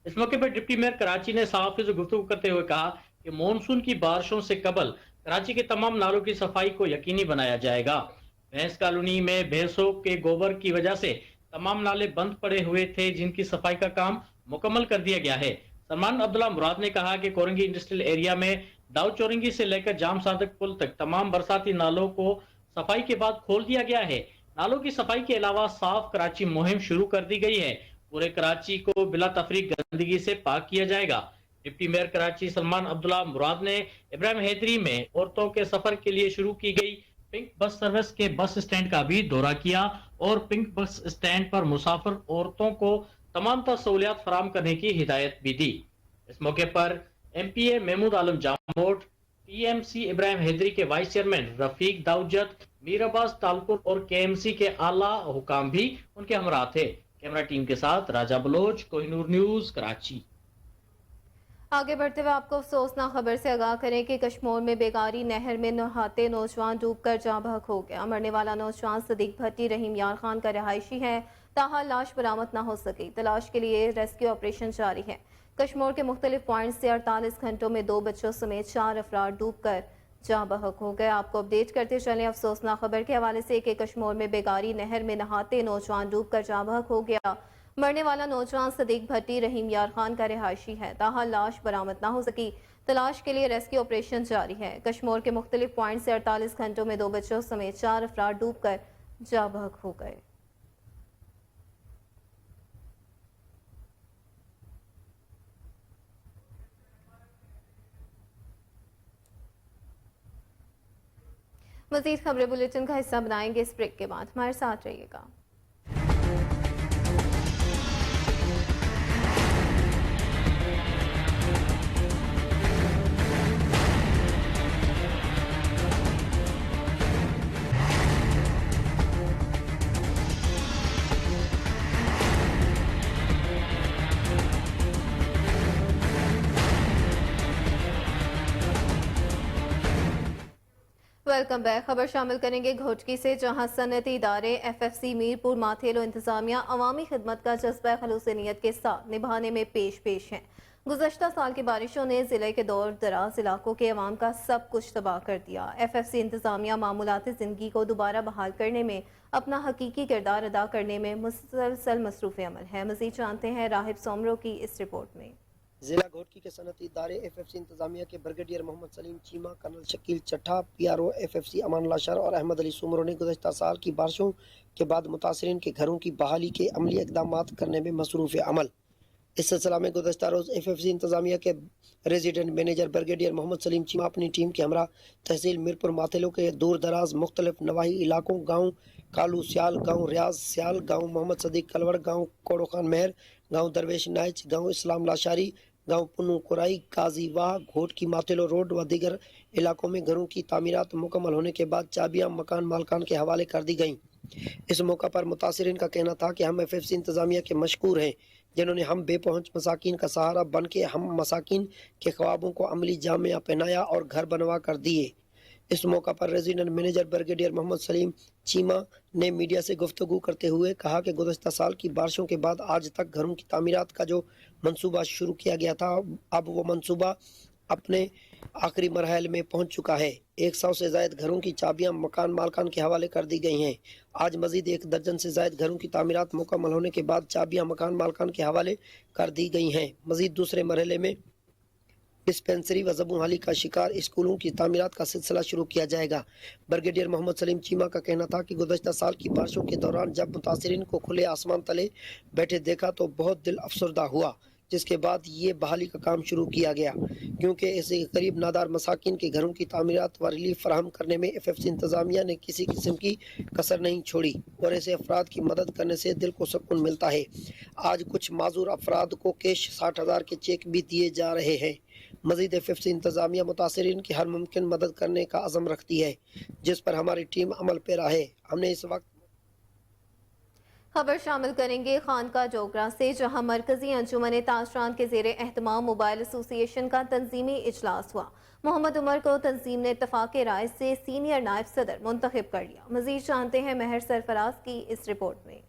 اس موقع پر ڈپٹی میئر کراچی نے صحافیوں سے گفتگو کرتے ہوئے کہا کہ مونسون کی بارشوں سے قبل کراچی کے تمام نالوں کی صفائی کو یقینی بنایا جائے گا۔ بھینس کالونی میں بھینسوں کے گوبر کی وجہ سے تمام نالے بند پڑے ہوئے تھے، جن کی صفائی کا کام مکمل کر دیا گیا ہے۔ سلمان عبداللہ مراد نے کہا کہ کورنگی انڈسٹریل ایریا میں داؤ چورنگی سے لے کر جام صادق پل تک تمام برساتی نالوں کو صفائی کے بعد کھول دیا گیا ہے۔ نالوں کی صفائی کے علاوہ صاف کراچی مہم شروع کر دی گئی ہے۔ پورے کراچی کو بلا تفریق گندگی سے پاک کیا جائے گا۔ ڈپٹی میئر کراچی سلمان عبداللہ مراد نے ابراہیم حیدری میں عورتوں کے سفر کے لیے شروع کی گئی پنک بس سروس کے بس اسٹینڈ کا بھی دورہ کیا اور پنک بس اسٹینڈ پر مسافر عورتوں کو تمام تر سہولیات فراہم کرنے کی ہدایت بھی دی۔ اس موقع پر ایم پی اے محمود عالم جاموٹ، ٹی ایم سی ابراہیم حیدری کے وائس چیئرمین رفیق داؤجت، میر عباس تالپور اور کے ایم سی کے اعلیٰ حکام بھی ان کے ہمراہ تھے۔ کیمرہ ٹیم کے ساتھ راجہ بلوچ، کوہ نور نیوز، کراچی۔ آگے بڑھتے ہوئے آپ کو افسوسناک خبر سے آگاہ کریں کہ کشمور میں بیگاری نہر میں نہاتے نوجوان ڈوب کر جاں بحق ہو گیا۔ مرنے والا نوجوان صدیق بھٹی رحیم یار خان کا رہائشی ہے، تاحال لاش برآمد نہ ہو سکی۔ تلاش کے لیے ریسکیو آپریشن جاری ہے۔ کشمور کے مختلف پوائنٹ سے 48 گھنٹوں میں 2 بچوں سمیت 4 افراد ڈوب کر جاں بحق ہو گئے۔ آپ کو اپڈیٹ کرتے چلیں افسوسناک خبر کے حوالے سے کہ کشمور میں بیگاری نہر میں نہاتے نوجوان ڈوب کر جاں بحق ہو گیا۔ مرنے والا نوجوان صدیق بھٹی رحیم یار خان کا رہائشی ہے، تاحال لاش برآمد نہ ہو سکی۔ تلاش کے لیے ریسکیو آپریشن جاری ہے۔ کشمور کے مختلف پوائنٹ سے 48 گھنٹوں میں 2 بچوں سمیت 4 افراد ڈوب کر جاں بحق ہو گئے۔ مزید خبریں بلیٹن کا حصہ بنائیں گے اس بریک کے بعد، ہمارے ساتھ رہیے گا۔ Welcome back. خبر شامل کریں گے گھوٹکی سے، جہاں صنعتی ادارے ایف ایف سی میر پور ماتھیلو انتظامیہ عوامی خدمت کا جذبہ خلوص نیت کے ساتھ نبھانے میں پیش ہیں۔ گزشتہ سال کی بارشوں نے ضلع کے دور دراز علاقوں کے عوام کا سب کچھ تباہ کر دیا۔ ایف ایف سی انتظامیہ معمولاتی زندگی کو دوبارہ بحال کرنے میں اپنا حقیقی کردار ادا کرنے میں مسلسل مصروف عمل ہے۔ مزید جانتے ہیں راہب سومرو کی اس رپورٹ میں۔ ضلع گھوٹکی کے صنعتی ادارے ایف ایف سی انتظامیہ کے brigadier Muhammad Saleem Cheema, colonel Shakeel Chattha, P R O F F C Amanullah شر اور احمد علی سومرو نے گزشتہ سال کی بارشوں کے بعد متاثرین کے گھروں کی بحالی کے عملی اقدامات کرنے میں مصروف عمل۔ اس سلسلہ میں گزشتہ روز ایف ایف سی انتظامیہ کے resident manager brigadier Muhammad Saleem Cheema اپنی ٹیم کے ہمراہ تحصیل میرپور ماتھیلو کے دور دراز مختلف نواحی علاقوں گاؤں کالو سیال، گاؤں ریاض سیال، گاؤں محمد صدیق کلوڑ، گاؤں کوڑو خان مہر، گاؤں درویش نائچ، گاؤں اسلام لاشاری، گاؤں پنو کورائی، قاضی واہ، گھوٹکی ماتھیلو روڈ و دیگر علاقوں میں گھروں کی تعمیرات مکمل ہونے کے بعد چابیاں مکان مالکان کے حوالے کر دی گئیں۔ اس موقع پر متاثرین کا کہنا تھا کہ ہم ایف ایف سی انتظامیہ کے مشکور ہیں، جنہوں نے ہم بے پہنچ مساکین کا سہارا بن کے ہم مساکین کے خوابوں کو عملی جامع پہنایا اور گھر بنوا کر دیے۔ اس موقع پر resident manager brigadier Muhammad Saleem Cheema نے میڈیا سے گفتگو کرتے ہوئے کہا کہ گزشتہ سال کی بارشوں کے بعد آج تک گھروں کی تعمیرات کا جو منصوبہ شروع کیا گیا تھا، اب وہ منصوبہ اپنے آخری مرحلے میں پہنچ چکا ہے۔ 100 سے زائد گھروں کی چابیاں مکان مالکان کے حوالے کر دی گئی ہیں۔ آج مزید 1 درجن سے زائد گھروں کی تعمیرات مکمل ہونے کے بعد چابیاں مکان مالکان کے حوالے کر دی گئی ہیں۔ مزید دوسرے مرحلے میں ڈسپینسری و زبوں حالی کا شکار اسکولوں کی تعمیرات کا سلسلہ شروع کیا جائے گا۔ بریگیڈیئر محمد سلیم چیمہ کا کہنا تھا کہ گزشتہ سال کی بارشوں کے دوران جب متاثرین کو کھلے آسمان تلے بیٹھے دیکھا تو بہت دل افسردہ ہوا، जिसके बाद ये बहाली का काम शुरू किया गया, क्योंकि ऐसे करीब नादार मसाकिन के घरों की तामीरात व रिलीफ फराहम करने में FFC इंतज़ामिया ने किसी किस्म की कसर नहीं छोड़ी और ऐसे अफराद की मदद करने से दिल को सुकून मिलता है। आज कुछ माजूर अफराद को कैश 60,000 के चेक भी दिए जा रहे हैं। मज़ीद FFC इंतज़ामिया मुतासिरीन की हर मुमकिन मदद करने का अज़म रखती है, जिस पर हमारी टीम अमल पेरा है। हमने इस वक्त खबर शामिल करेंगे खानका जोगरा से, जहां मरकजी अंजुमन ताजरान के ज़ेरे एहतमाम मोबाइल एसोसिएशन का तंजीमी इजलास हुआ। मोहम्मद उमर को तंजीम ने इत्तफाक़ राय से सीनियर नायब सदर मुंतखब कर लिया। मज़ीद जानते हैं महर सरफराज की इस रिपोर्ट में।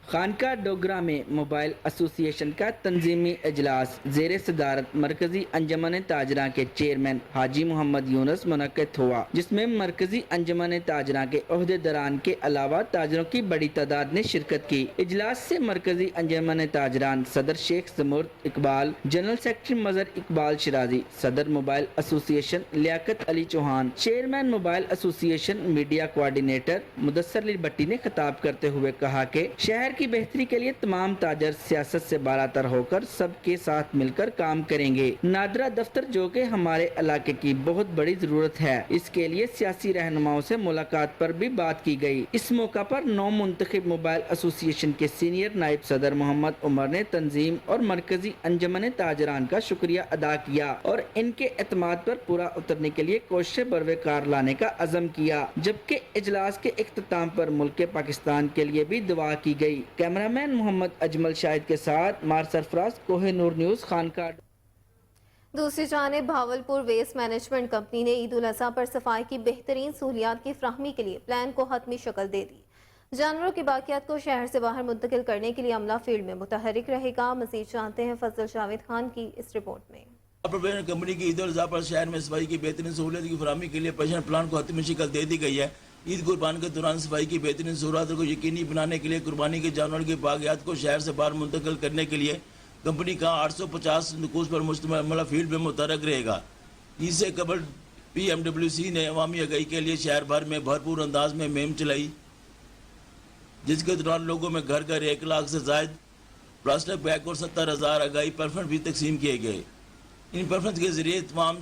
खानका डोगरा में मोबाइल एसोसिएशन का तंजीमी इजलास ज़ेरे सदारत मरकजी अंजुमन ताजरा के चेयरमैन हाजी मोहम्मद यूनुस मुनक्किद हुआ, जिसमें मरकजी अंजुमन ताजरा के ओहदेदारान के अलावा ताजरों की बड़ी तादाद ने शिरकत की। इजलास से मरकजी अंजुमन ताजरान सदर शेख ज़मुर्द इकबाल, जनरल सेक्रेटरी मजहर इकबाल शिराजी, सदर mobile association Liaquat Ali Chauhan, chairman mobile association media coordinator Mudassar Ali Bhatti ने खिताब करते हुए कहा कि शहर की बेहतरी के लिए तमाम ताजर सियासत से बालातर होकर सबके साथ मिलकर काम करेंगे। नादरा दफ्तर जो कि हमारे इलाके की बहुत बड़ी जरूरत है, इसके लिए सियासी रहनुमाओं से मुलाकात पर भी बात की गई। इस मौका पर नौ मुंतखब मोबाइल एसोसिएशन के सीनियर नायब सदर मोहम्मद उमर ने तंजीम और मरकजी अंजुमन ताजरान का शुक्रिया अदा किया और इनके एतमाद पर पूरा उतरने के लिए कोशिशें बरवेकार लाने का अज़म किया, जबकि इजलास के इख्तिताम पर मुल्क पाकिस्तान के लिए भी दुआ की गई। कैमरामैन मोहम्मद अजमल शाहिद के साथ मार सरफराज, कोहिनूर न्यूज़, खानका। दूसरी जानिब भावलपुर वेस्ट मैनेजमेंट कंपनी ने ईद उल अज़हा पर सफाई की बेहतरीन सहूलियात की फ्राहमी के लिए प्लान को हतमी शक्ल दे दी। जानवरों की बाकियात को शहर से बाहर मुंतकिल करने के लिए अमला फील्ड में मुतहरिक रहेगा। मज़ीद जानते हैं फजल जावेद खान की इस रिपोर्ट में। कंपनी की ईद उल अज़हा पर शहर में सफाई की बेहतरीन सहूलियत की फराहमी के लिए प्रेशर प्लान को हतमी शक्ल दे दी गई है। ईद कुर्बान के दौरान सफाई की बेहतरीन सहूलियत को यकीनी बनाने के लिए कुर्बानी के जानवर की बाकियात को शहर से बाहर मुंतकिल करने के लिए कंपनी का 850 नुकूस पर मुश्तमिल अमला फील्ड में मुतहरक रहेगा। इससे कबल PMWC ने अवामी आगाही के लिए शहर भर में भरपूर अंदाज में मुहिम चलाई, जिसके दौरान लोगों में घर घर 1 लाख से जायद प्लास्टिक बैग और 70,000 आगाही परफेंट भी तकसीम किए गए। इन परफेंट के जरिए तमाम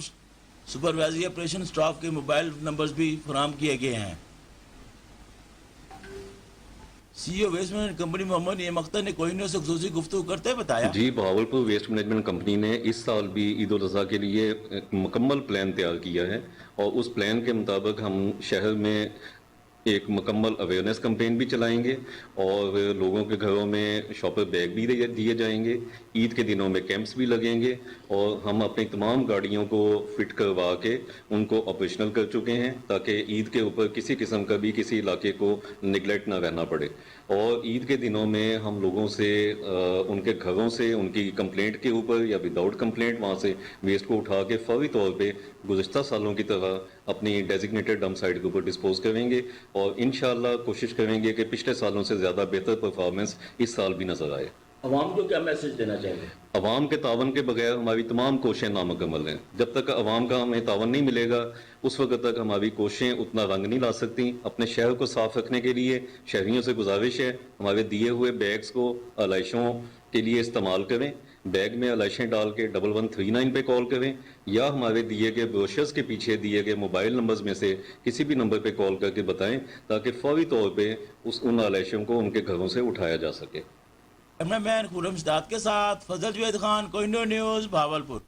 सुपरवाइजरी ऑपरेशन स्टाफ के मोबाइल नंबर्स भी फराहम किए गए हैं। CEO waste management company Mohammad M Akhtar ने कोहिनूर से खुसूसी गुफ्तगू करते बताया, जी भावलपुर वेस्ट मैनेजमेंट कंपनी ने इस साल भी ईद उल अज़हा के लिए एक मुकम्मल प्लान तैयार किया है और उस प्लान के मुताबिक हम शहर में एक मुकम्मल अवेयरनेस कैंपेन भी चलाएंगे और लोगों के घरों में शॉपर बैग भी दिए जाएंगे। ईद के दिनों में कैंप्स भी लगेंगे और हम अपनी तमाम गाड़ियों को फिट करवा के उनको ऑपरेशनल कर चुके हैं, ताकि ईद के ऊपर किसी किस्म का भी किसी इलाके को निगलेक्ट ना रहना पड़े। और ईद के दिनों में हम लोगों से उनके घरों से उनकी कंप्लेंट के ऊपर या विदाउट कंप्लेंट वहाँ से वेस्ट को उठा के फौरी तौर पे गुज़िश्ता सालों की तरह अपनी डेजिग्नेटेड डंप साइट के ऊपर डिस्पोज करेंगे और इंशाअल्लाह कोशिश करेंगे कि पिछले सालों से ज़्यादा बेहतर परफॉर्मेंस इस साल भी नजर आए। अवाम को क्या मैसेज देना चाहिए? अवाम के तावन के बगैर हमारी तमाम कोशिशें नामुकम्मल हैं। जब तक अवाम का हमें तावन नहीं मिलेगा उस वक्त तक हमारी कोशिशें उतना रंग नहीं ला सकती। अपने शहर को साफ रखने के लिए शहरियों से गुजारिश है, हमारे दिए हुए बैग्स को आलाइशों के लिए इस्तेमाल करें। बैग में आलाइशें डाल के 1139 पे कॉल करें या हमारे दिए गए ब्रोशर्स के पीछे दिए गए मोबाइल नंबर्स में से किसी भी नंबर पे कॉल करके बताएं, ताकि फौरी तौर पे उन आलाइशों को उनके घरों से उठाया जा सके। कैमरामैन खुरम शदाद के साथ फजल जावेद खान, कोहिनूर न्यूज़, भावलपुर।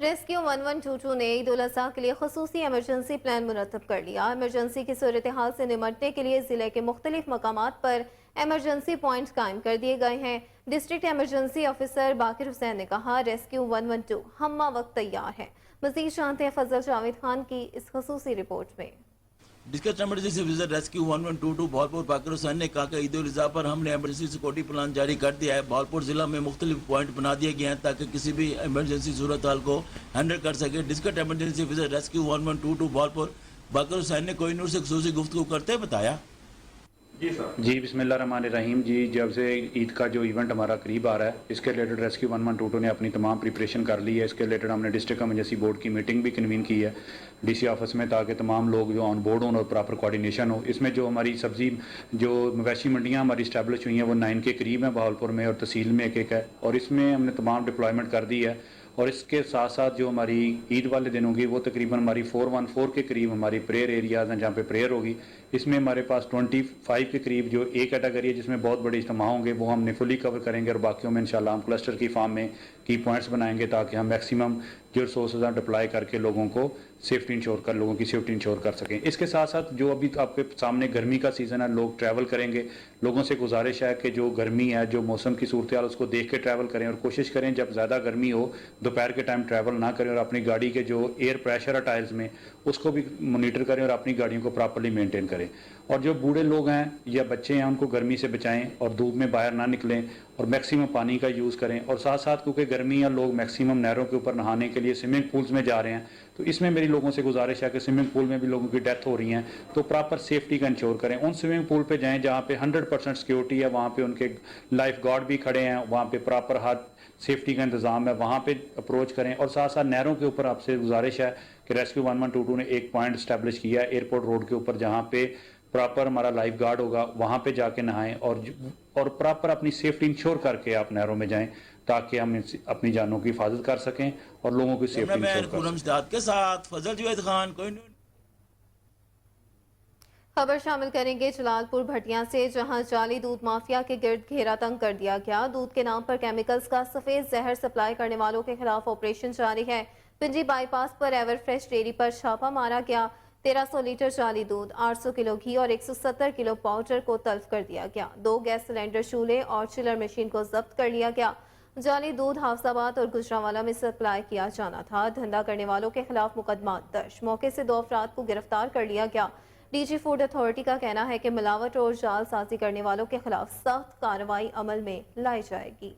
रेस्क्यू 1122 ने ईद उल अज़हा के लिए खसूसी एमरजेंसी प्लान मुरतब कर लिया। एमरजेंसी की सूरत हाल से निमटने के लिए ज़िले के मुख्तलिफ मकामात पर एमरजेंसी पॉइंट्स कायम कर दिए गए हैं। डिस्ट्रिक्ट एमरजेंसी ऑफिसर बाकिर हुसैन ने कहा, रेस्क्यू 112 हम्मा वक्त तैयार है। मज़ीद जानते हैं फजल जावेद खान की इस खसूसी रिपोर्ट में। District emergency officer rescue 1122 Bahawalpur Baqir Hussain ने कहा कि ईद उल अज़हा पर हमने एमरजेंसी सिक्योरिटी प्लान जारी कर दिया है। भावलपुर जिला में मुख्तलिफ पॉइंट बना दिए गए हैं ताकि किसी भी एमरजेंसी सूरत हाल को हैंडल कर सके। District emergency officer rescue 1122 Bahawalpur Baqir Hussain ने कोहिनूर से खुसूसी गुफ्तगू करते बताया, जी बिस्मिल्लाहिर्रहमानिर्रहीम जी। जब से ईद का जो इवेंट हमारा करीब आ रहा है, इसके रिलेटेड रेस्क्यू 1122 ने अपनी तमाम प्रिपरेशन कर ली है। इसके रिलेटेड हमने डिस्ट्रिक्ट इमरजेंसी बोर्ड की मीटिंग भी कन्वीन की है डीसी ऑफिस में, ताकि तमाम लोग जो ऑन बोर्ड हों और प्रॉपर कोऑर्डिनेशन हो। इसमें जो हमारी सब्जी जो मवेशी मंडियाँ हमारी इस्टेब्लिश हुई हैं वो 9 के करीब हैं बहावलपुर में, और तहसील में एक है, और इसमें हमने तमाम डिप्लॉयमेंट कर दी है। और इसके साथ साथ जो हमारी ईद वाले दिन होगी वो तकरीबन हमारी 414 के करीब हमारी प्रेयर एरियाज़ हैं जहाँ पे प्रेयर होगी। इसमें हमारे पास 25 के करीब जो एक कैटेगरी है जिसमें बहुत बड़े इज्तिमा होंगे वो हमने फुली कवर करेंगे, और बाकियों में इंशाल्लाह हम क्लस्टर की फार्म में की पॉइंट्स बनाएंगे ताकि हम मैक्सिमम जो रिसोर्सेज हैं डिप्लॉय करके लोगों को सेफ्टी इंश्योर कर लोगों की सेफ्टी इंश्योर कर सकें। इसके साथ साथ जो अभी आपके सामने गर्मी का सीज़न है, लोग ट्रैवल करेंगे, लोगों से गुजारिश है कि जो गर्मी है, जो मौसम की सूरत हाल उसको देख के ट्रैवल करें, और कोशिश करें जब ज़्यादा गर्मी हो दोपहर के टाइम ट्रैवल ना करें, और अपनी गाड़ी के जो एयर प्रेशर है टायर्स में उसको भी मोनीटर करें और अपनी गाड़ियों को प्रॉपर्ली मेंटेन करें। और जो बूढ़े लोग हैं या बच्चे हैं उनको गर्मी से बचाएं और धूप में बाहर ना निकलें, और मैक्सिमम पानी का यूज़ करें। और साथ साथ क्योंकि गर्मी है, लोग मैक्सिमम नहरों के ऊपर नहाने के लिए स्विमिंग पूल्स में जा रहे हैं, तो इसमें मेरी लोगों से गुजारिश है कि स्विमिंग पूल में भी लोगों की डेथ हो रही है, तो प्रॉपर सेफ्टी का इंश्योर करें। उन स्विमिंग पूल पे जाएं जहाँ पे 100% सिक्योरिटी है, वहाँ पे उनके लाइफ गार्ड भी खड़े हैं, वहाँ पे प्रॉपर हर सेफ्टी का इंतजाम है, वहाँ पे अप्रोच करें। और साथ साथ नहरों के ऊपर आपसे गुजारिश है कि रेस्क्यू 1122 ने एक पॉइंट स्टैब्लिश किया है एयरपोर्ट रोड के ऊपर, जहाँ पे प्रॉपर हमारा लाइफ गार्ड होगा, वहाँ पे जाके नहाएं और प्रॉपर अपनी सेफ्टी इंश्योर करके आप नहरों में जाएं ताकि हम अपनी जानों की हिफाजत कर सकें और लोगों की सेफ्टी इंश्योर कर सकें। के साथ फजल जुवैद खान कोई खबर शामिल करेंगे जलालपुर भटिया से, जहां जाली दूध माफिया के गिर्द घेरा तंग कर दिया गया। दूध के नाम पर केमिकल्स का सफेद जहर सप्लाई करने वालों के खिलाफ ऑपरेशन जारी है। पिंडी बाईपास पर एवर फ्रेश डेयरी पर छापा मारा गया। 1300 लीटर जाली दूध, 800 किलो घी और 170 किलो पाउडर को तल्फ कर दिया गया। 2 गैस सिलेंडर चूल्हे और चिलर मशीन को जब्त कर लिया गया। जाली दूध हाफसाबाद और गुजरांवाला में सप्लाई किया जाना था। धंधा करने वालों के खिलाफ मुकदमा दर्ज। मौके से 2 अफराद को गिरफ्तार कर लिया गया। डीजी फूड अथॉरिटी का कहना है कि मिलावट और जालसाजी करने वालों के खिलाफ सख्त कार्रवाई अमल में लाई जाएगी।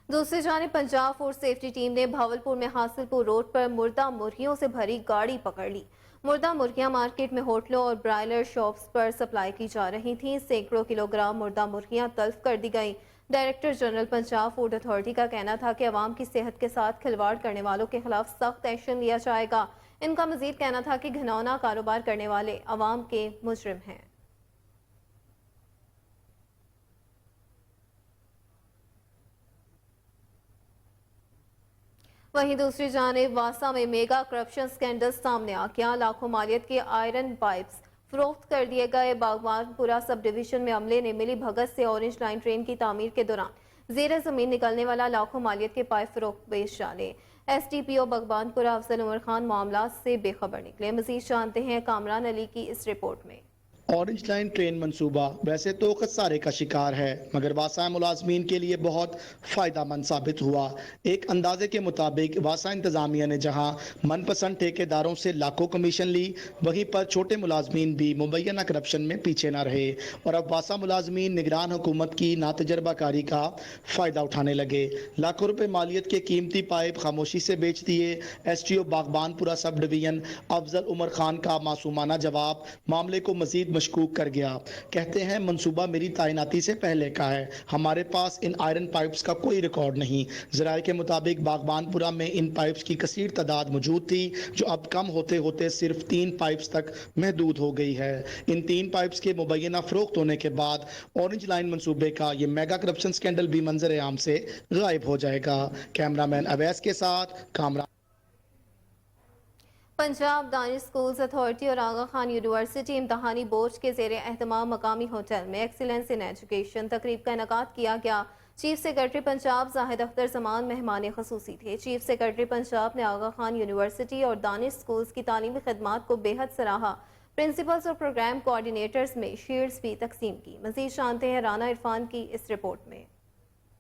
दूसरी जानिब पंजाब फूड सेफ्टी टीम ने भावलपुर में हासिलपुर रोड पर मुर्दा मुर्गियों से भरी गाड़ी पकड़ ली। मुर्दा मुर्गियां मार्केट में होटलों और ब्रायलर शॉप्स पर सप्लाई की जा रही थीं। सैकड़ों किलोग्राम मुर्दा मुर्गियां तल्फ कर दी गईं। Director general Punjab food authority का कहना था कि अवाम की सेहत के साथ खिलवाड़ करने वालों के खिलाफ सख्त एक्शन लिया जाएगा। इनका मजीद कहना था कि घिनौना कारोबार करने वाले अवाम के मुजरिम हैं। वहीं दूसरी जानिब वासा में मेगा करप्शन स्कैंडल सामने आ गया। लाखों मालियत के आयरन पाइप्स फरोख्त कर दिए गए। बागवानपुरा सब डिवीजन में अमले ने मिली भगत से ऑरेंज लाइन ट्रेन की तामीर के दौरान जेर जमीन निकलने वाला लाखों मालियत के पाइप फरोख्त बेच डाले। SDPO बागवानपुरा अफजल उमर खान मामला से बेखबर निकले। मजीद जानते हैं कामरान अली की इस रिपोर्ट में। ऑरेंज लाइन ट्रेन मंसूबा वैसे तो खसारे का शिकार है, मगर वासा मुलाजमीन के लिए बहुत फ़ायदामंद साबित हुआ। एक अंदाजे के मुताबिक वासा इंतज़ामिया ने जहां मनपसंद ठेकेदारों से लाखों कमीशन ली, वहीं पर छोटे मुलाजमीन भी मुबैना करप्शन में पीछे न रहे और अब वासा मुलाजमीन निगरान हुकूमत की नातजर्बाकारी का फ़ायदा उठाने लगे। लाखों रुपए मालियत के कीमती पाइप खामोशी से बेच दिए। STO Baghbanpura sub division Afzal Umar Khan का मासूमाना जवाब मामले को मजीद मशकूक कर गया। कहते हैं मंसूबा मेरी तैनाती से पहले का है, हमारे पास इन आयरन पाइप्स का कोई रिकॉर्ड नहीं। ज़राए के मुताबिक बागबानपुरा में इन पाइप्स की कसीर तादाद मौजूद थी, जो अब कम होते होते सिर्फ 3 पाइप्स तक महदूद हो गई है। इन 3 पाइप्स के मुबैना फरोख्त होने के बाद ऑरेंज लाइन मंसूबे का ये मेगा करप्शन स्कैंडल भी मंजर आम से गायब हो जाएगा। कैमरामैन अवैस के साथ कामरा। पंजाब दानिश स्कूल्स अथॉरिटी और आगा खान यूनिवर्सिटी इम्तहानी बोर्ड के ज़ेरे एहतमाम मकामी होटल में एक्सीलेंस इन एजुकेशन तकरीब का इनेकाद किया गया। चीफ सेक्रेटरी पंजाब जाहिद अख्तर जमान मेहमान खसूसी थे। चीफ सेक्रेटरी पंजाब ने आगा खान यूनिवर्सिटी और दानिश स्कूल्स की तालीमी खदमात को बेहद सराहा। प्रिंसिपल्स और प्रोग्राम कोऑर्डिनेटर्स में शील्ड्स भी तकसीम की। मजीद जानते हैं राना इरफान की इस रिपोर्ट में।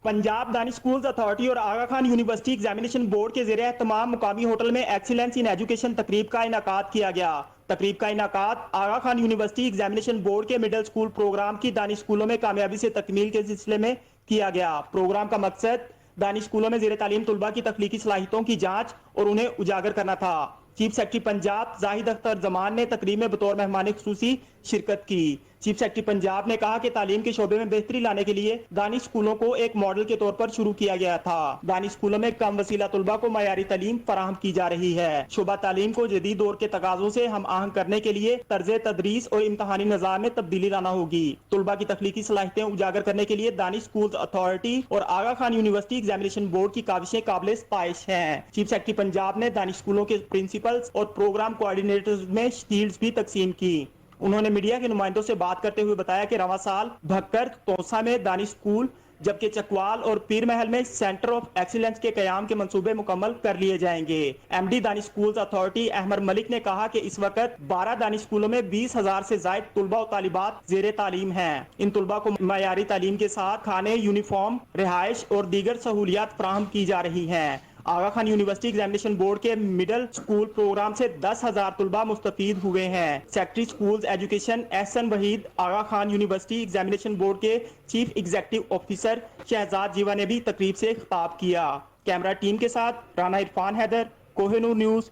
पंजाब दानिश स्कूल्स अथॉरिटी और आगा खान यूनिवर्सिटी एग्जामिनेशन बोर्ड के ज़रिए तमाम मुकामी होटल में एक्सीलेंस इन एजुकेशन तकरीब का इनेकाद किया गया। तकरीब का इनेकाद आगा खान यूनिवर्सिटी एग्जामिनेशन बोर्ड के मिडिल स्कूल प्रोग्राम की दानिश स्कूलों में कामयाबी से तकमील के सिलसिले में किया गया। प्रोग्राम का मकसद दानिश स्कूलों में ज़ेरे तालीम तुलबा की तख्लीकी सलाहियतों की जांच और उन्हें उजागर करना था। चीफ सेक्रेटरी पंजाब जाहिद अख्तर जमान ने तकरीब में बतौर मेहमान खुसूसी शिरकत की। चीफ सेक्रेटरी पंजाब ने कहा कि तालीम के शोबे में बेहतरी लाने के लिए दानिश स्कूलों को एक मॉडल के तौर पर शुरू किया गया था। दानिश स्कूलों में कम वसीला तुलबा को मयारी तालीम फराहम की जा रही है। शोबा तालीम को जदीद दौर के तकाज़ों से हम आहंग करने के लिए तर्ज़े तदरीस और इम्तहानी निज़ाम में तब्दीली लाना होगी। तुलबा की तख्लीकी सलाहियतें उजागर करने के लिए दानिश स्कूल्स अथॉरिटी और आगा खान यूनिवर्सिटी एग्जामिनेशन बोर्ड की काविशें काबिल सताइश हैं। चीफ सेक्रेटरी पंजाब ने दानिश स्कूलों के प्रिंसिपल्स और प्रोग्राम कोऑर्डिनेटर्स में शील्ड्स भी तकसीम की। उन्होंने मीडिया के नुमाइंदों से बात करते हुए बताया कि रवां साल भक्कर तोसा में दानिश स्कूल, जबकि चकवाल और पीर महल में सेंटर ऑफ एक्सीलेंस के कयाम के मंसूबे मुकम्मल कर लिए जाएंगे। MD Danish schools authority Ahmed Malik ने कहा कि इस वक्त 12 दानिश स्कूलों में 20,000 से जायद तुलबा और तालिबात ज़ेरे तालीम हैं। इन तुलबा को मयारी तालीम के साथ खाने, यूनिफॉर्म, रिहाइश और दीगर सहूलियात फराहम की जा रही हैं। Aga Khan university examination board के मिडिल स्कूल प्रोग्राम से 10,000 तुलबा मुस्तफीद हुए हैं। Secretary schools education Ahsan Waheed Aga Khan university examination board के chief executive officer Shahzad Jiwa ने भी तकरीब से खिताब किया। कैमरा टीम के साथ राना इरफान हैदर, कोहिनूर न्यूज़।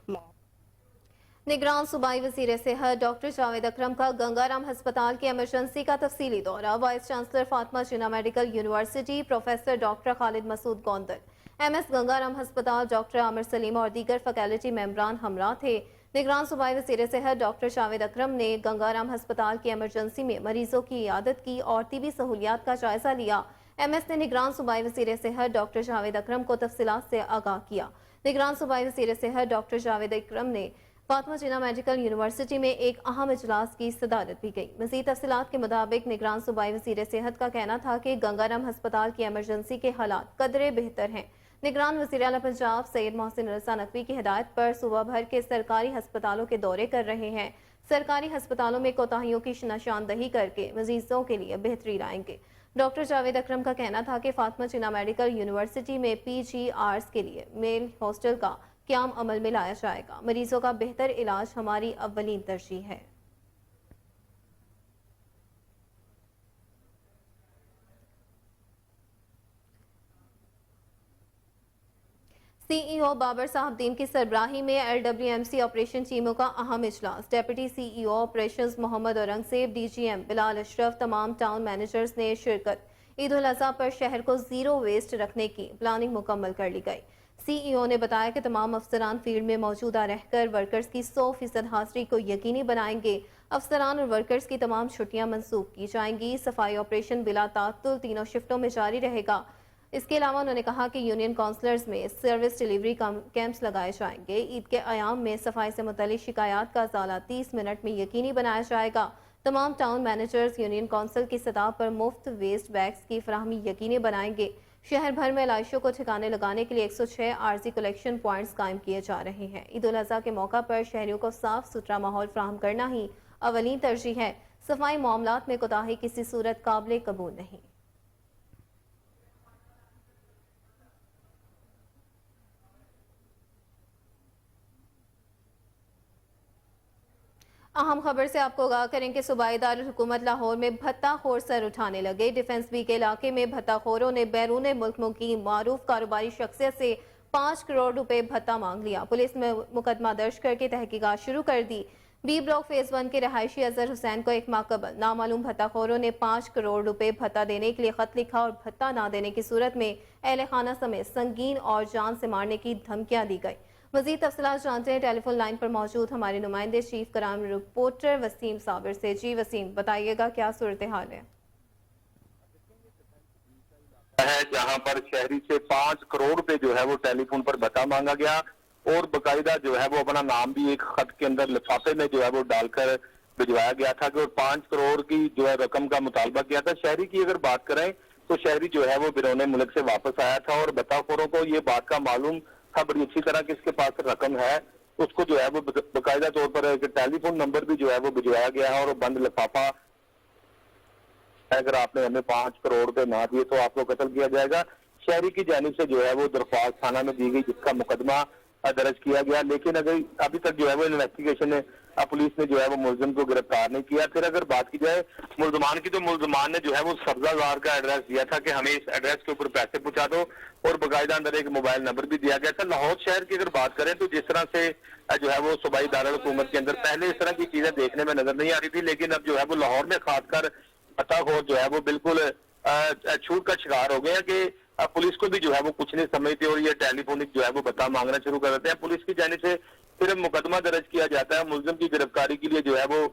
निगरान सूबाई वज़ीर सेहत डॉक्टर जावेद अकरम का गंगाराम हस्पताल की इमरजेंसी का तफसीली दौरा। Vice chancellor Fatima Jinnah medical university professor doctor Khalid Masood Gondal, MS Gangaram हस्पताल डॉक्टर आमिर सलीम और दीगर फैकल्टी मेंबरान हमरा थे। निगरान सूबाई वज़ीर सेहत डॉक्टर जावेद अकरम ने गंगाराम हस्पताल की इमरजेंसी में मरीजों की इयादत की और तिबी सहूलियात का जायजा लिया। MS ने निगरान सूबाई वज़ीर सेहत डॉक्टर जावेद अकरम को तफसीलात से आगाह किया। निगरान सूबाई वज़ीर सेहत डॉक्टर जावेद अकरम ने फातिमा जिन्ना मेडिकल यूनिवर्सिटी में एक अहम इजलास की सदारत भी की। मज़ीद तफसीलात के मुताबिक निगरान सूबाई वज़ीर सेहत का कहना था कि गंगाराम हस्पताल की इमरजेंसी के हालात कदरे बेहतर हैं। निगरान वज़ीर आला पंजाब सैयद मोहसिन रज़ा नकवी की हिदायत पर सूबा भर के सरकारी हस्पतालों के दौरे कर रहे हैं। सरकारी हस्पतालों में कोताहियों की निशानदही करके मरीजों के लिए बेहतरी लाएंगे। डॉक्टर जावेद अकरम का कहना था कि फातिमा जिन्ना मेडिकल यूनिवर्सिटी में PGRs के लिए मेल हॉस्टल का क़याम अमल में लाया जाएगा। मरीजों का बेहतर इलाज हमारी अव्वलीन तरजीह है। CEO बाबर साहबदीन की सरबराही में LWMC ऑपरेशन टीमों का अहम इजलास। Deputy CEO operations Mohammad Aurangzeb, DGM Bilal Ashraf, तमाम टाउन मैनेजर्स ने शिरकत। ईद उल अज़हा पर शहर को जीरो वेस्ट रखने की प्लानिंग मुकम्मल कर ली गई। CEO ने बताया कि तमाम अफसरान फील्ड में मौजूदा रहकर वर्कर्स की 100% हाजिरी को यकीनी बनाएंगे। अफसरान और वर्कर्स की तमाम छुट्टियां मंसूख की जाएंगी। सफाई ऑपरेशन बिला तात्तुल तीनों शिफ्टों में जारी रहेगा। इसके अलावा उन्होंने कहा कि यूनियन काउंसलर्स में सर्विस डिलीवरी कैंप्स लगाए जाएंगे। ईद के अयाम में सफाई से मुतल्लिक शिकायत का इज़ाला 30 मिनट में यकीनी बनाया जाएगा। तमाम टाउन मैनेजर्स यूनियन काउंसिल की सतह पर मुफ्त वेस्ट बैग्स की फराहमी यकीनी बनाएंगे। शहर भर में लाइशों को ठिकाने लगाने के लिए 106 आरजी कलेक्शन पॉइंट्स कायम किए जा रहे हैं। ईद उल अज़हा के मौका पर शहरियों को साफ सुथरा माहौल फराहम करना ही अवलीन तरजीह है। सफाई मामलात में कोताही किसी सूरत काबिल कबूल नहीं। अहम खबर से आपको आगाह करें कि सूबाई दारुल हुकूमत लाहौर में भत्ता खोर सर उठाने लगे। डिफेंस वीक के इलाके में भत्ता खोरों ने बैरून मुल्क मुकीम मारूफ कारोबारी शख्सियत से 5 करोड़ रुपए भत्ता मांग लिया। पुलिस ने मुकदमा दर्ज करके तहकीकात शुरू कर दी। बी ब्लॉक फेज 1 के रहायशी अजहर हुसैन को एक माह कबल नामालूम भत्ता खोरों ने 5 करोड़ रुपए भत्ता देने के लिए खत लिखा और भत्ता ना देने की सूरत में अहले खाना समेत संगीन और जान से मारने की धमकियां दी गई। मज़ीद तफसीलात जानते हैं टेलीफोन लाइन पर मौजूद हमारे नुमाइंदे chief crime reporter Waseem Sabir से। जी वसीम, बताइएगा क्या सूरत हाल है? जहां पर शहरी से 5 करोड़ रुपए जो है वो टेलीफोन पर भत्ता मांगा गया और बकायदा जो है वो अपना नाम भी एक खत के अंदर लिफाफे में जो है वो डालकर भिजवाया गया था कि 5 करोड़ की जो है रकम का मुतालबा किया था। शहरी की अगर बात करें तो शहरी जो है वो बिरोने मुल्क से वापस आया था और भत्ताखोरों को ये बात का मालूम था बड़ी अच्छी तरह कि इसके पास रकम है। उसको जो है वो बकायदा तौर पर एक टेलीफोन नंबर भी जो है वो भिजवाया गया है और बंद लिफाफा, अगर आपने हमें 5 करोड़ रुपए ना दिए तो आपको कत्ल किया जाएगा। शहरी की जानिब से जो है वो दरख्वास्त थाना में दी गई जिसका मुकदमा दर्ज किया गया, लेकिन अगर अभी तक जो है वो इन्वेस्टिगेशन पुलिस ने जो है वो मुलजिम को गिरफ्तार नहीं किया। फिर अगर बात की जाए मुलजमान की, तो मुलजमान ने जो है वो सब्जाजार का एड्रेस दिया था कि हमें इस एड्रेस के ऊपर पैसे पहुंचा दो, और बाकायदा अंदर एक मोबाइल नंबर भी दिया गया था। लाहौर शहर की अगर बात करें तो जिस तरह से जो है वो सूबाई दारुल हुकूमत के अंदर पहले इस तरह की चीजें देखने में नजर नहीं आ रही थी, लेकिन अब जो है वो लाहौर में खासकर पताखोर जो है वो बिल्कुल छूट का शिकार हो गया कि पुलिस को भी जो है वो कुछ नहीं समझती और ये टेलीफोनिक जो है वो बता मांगना शुरू कर देते हैं। पुलिस की जानिब से सिर्फ मुकदमा दर्ज किया जाता है, मुलजिम की गिरफ्तारी के लिए जो है वो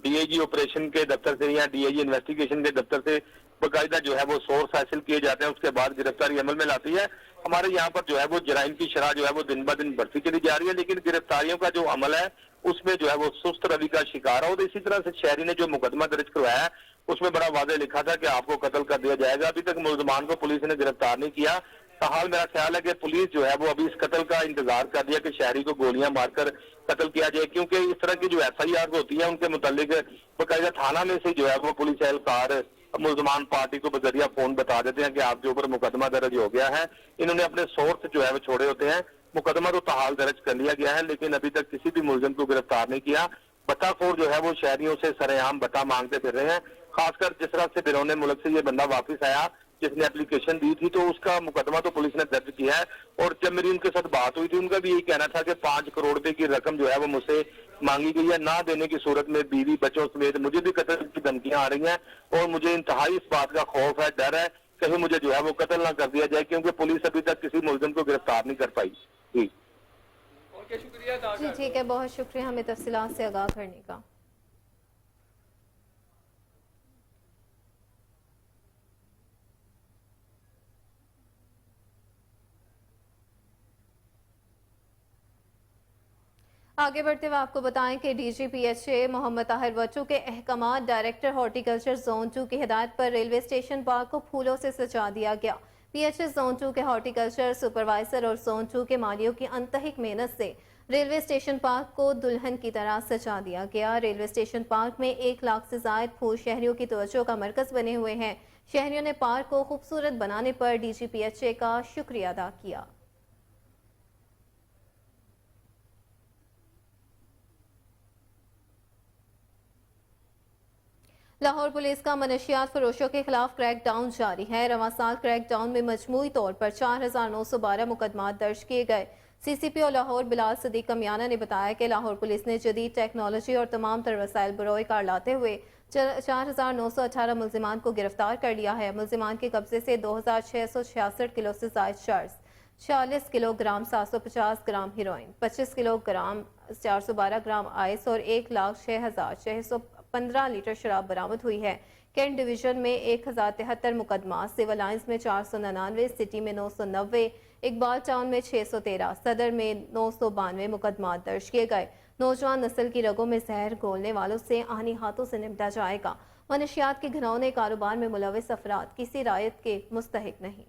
डीआईजी ऑपरेशन के दफ्तर से या डीआईजी इन्वेस्टिगेशन के दफ्तर से बाकायदा जो है वो सोर्स हासिल किए जाते हैं, उसके बाद गिरफ्तारी अमल में लाती है। हमारे यहाँ पर जो है वो जराइम की शरह जो है वो दिन ब दिन बढ़ती चली जा रही है, लेकिन गिरफ्तारियों का जो अमल है उसमें जो है वो सुस्त रवि का शिकार है। और इसी तरह से शहरी ने जो मुकदमा दर्ज करवाया है उसमें बड़ा वादे लिखा था कि आपको कत्ल कर दिया जाएगा। अभी तक मुलजमान को पुलिस ने गिरफ्तार नहीं किया। हाल मेरा ख्याल है कि पुलिस जो है वो अभी इस कत्ल का इंतजार कर रही है कि शहरी को गोलियां मारकर कत्ल किया जाए, क्योंकि इस तरह की जो FIR होती है उनके मुतालिक बाकायदा थाना में से जो है वो पुलिस एहलकार मुलजमान पार्टी को बजरिया फोन बता देते हैं कि आपके ऊपर मुकदमा दर्ज हो गया है। इन्होंने अपने सोर्स जो है वो छोड़े होते हैं। मुकदमा तो ताहाल दर्ज कर लिया गया है, लेकिन अभी तक किसी भी मुलजिम को गिरफ्तार नहीं किया। बत्ताखोर जो है वो शहरियों से सरेआम बता मांगते फिर रहे हैं। खासकर जिस तरह से बिरौने मुल्क से ये बंदा वापस आया जिसने एप्लीकेशन दी थी, तो उसका मुकदमा तो पुलिस ने दर्ज किया है। और जब मेरी उनके साथ बात हुई थी, उनका भी यही कहना था कि 5 करोड़ रुपए की रकम जो है वो मुझसे मांगी गई है, ना देने की सूरत में बीवी बच्चों समेत मुझे भी कत्ल की धमकियां आ रही हैं, और मुझे इंतहाई इस बात का खौफ है, डर है कहीं मुझे जो है वो कत्ल ना कर दिया जाए, क्योंकि पुलिस अभी तक किसी मुलजिम को गिरफ्तार नहीं कर पाई। जी ठीक है, बहुत शुक्रिया हमें तफसीलात से आगाह करने का। आगे बढ़ते हुए आपको बताएं कि DGPHA मोहम्मद ताहिर वट्टू के अहकामात डायरेक्टर हॉर्टिकल्चर जोन 2 की हिदायत पर रेलवे स्टेशन पार्क को फूलों से सजा दिया गया। PHA जोन 2 के हॉर्टिकल्चर सुपरवाइजर और जोन 2 के मालियों की अनतहिक मेहनत से रेलवे स्टेशन पार्क को दुल्हन की तरह सजा दिया गया। रेलवे स्टेशन पार्क में 1 लाख से जायद फूल शहरियों की तवज्जो का मरकज बने हुए हैं। शहरियों ने पार्क को खूबसूरत बनाने पर DGPHA का शुक्रिया अदा किया। लाहौर पुलिस का मनशियात फरोशों के खिलाफ क्रैक डाउन जारी है। रवां साल क्रैक डाउन में मजमूई तौर पर 4912 मुकदमात दर्ज किए गए। CCP और लाहौर बिलाल सदीक कमियाना ने बताया कि लाहौर पुलिस ने जदीद टेक्नोलॉजी और तमाम तर वसाइल बरोए कार लाते हुए 4918 मुलजिमान को गिरफ्तार कर लिया है। मुलजिमान के कब्जे से 2666 किलो से जायद शर्स, 40 किलोग्राम 750 ग्राम हीरोइन, 25 किलोग्राम 412 ग्राम आइस और 1,06,615 लीटर शराब बरामद हुई है। कैंट डिवीजन में 1073 मुकदमा, सिविल लाइंस में 499, सिटी में 990, इकबाल टाउन में 613, सदर में 992 मुकदमा दर्ज किए गए। नौजवान नस्ल की रगों में जहर घोलने वालों से आनी हाथों से निपटा जाएगा। मनशियात के घिनौने कारोबार में मुलविस अफराद किसी रायत के मुस्तहिक नहीं।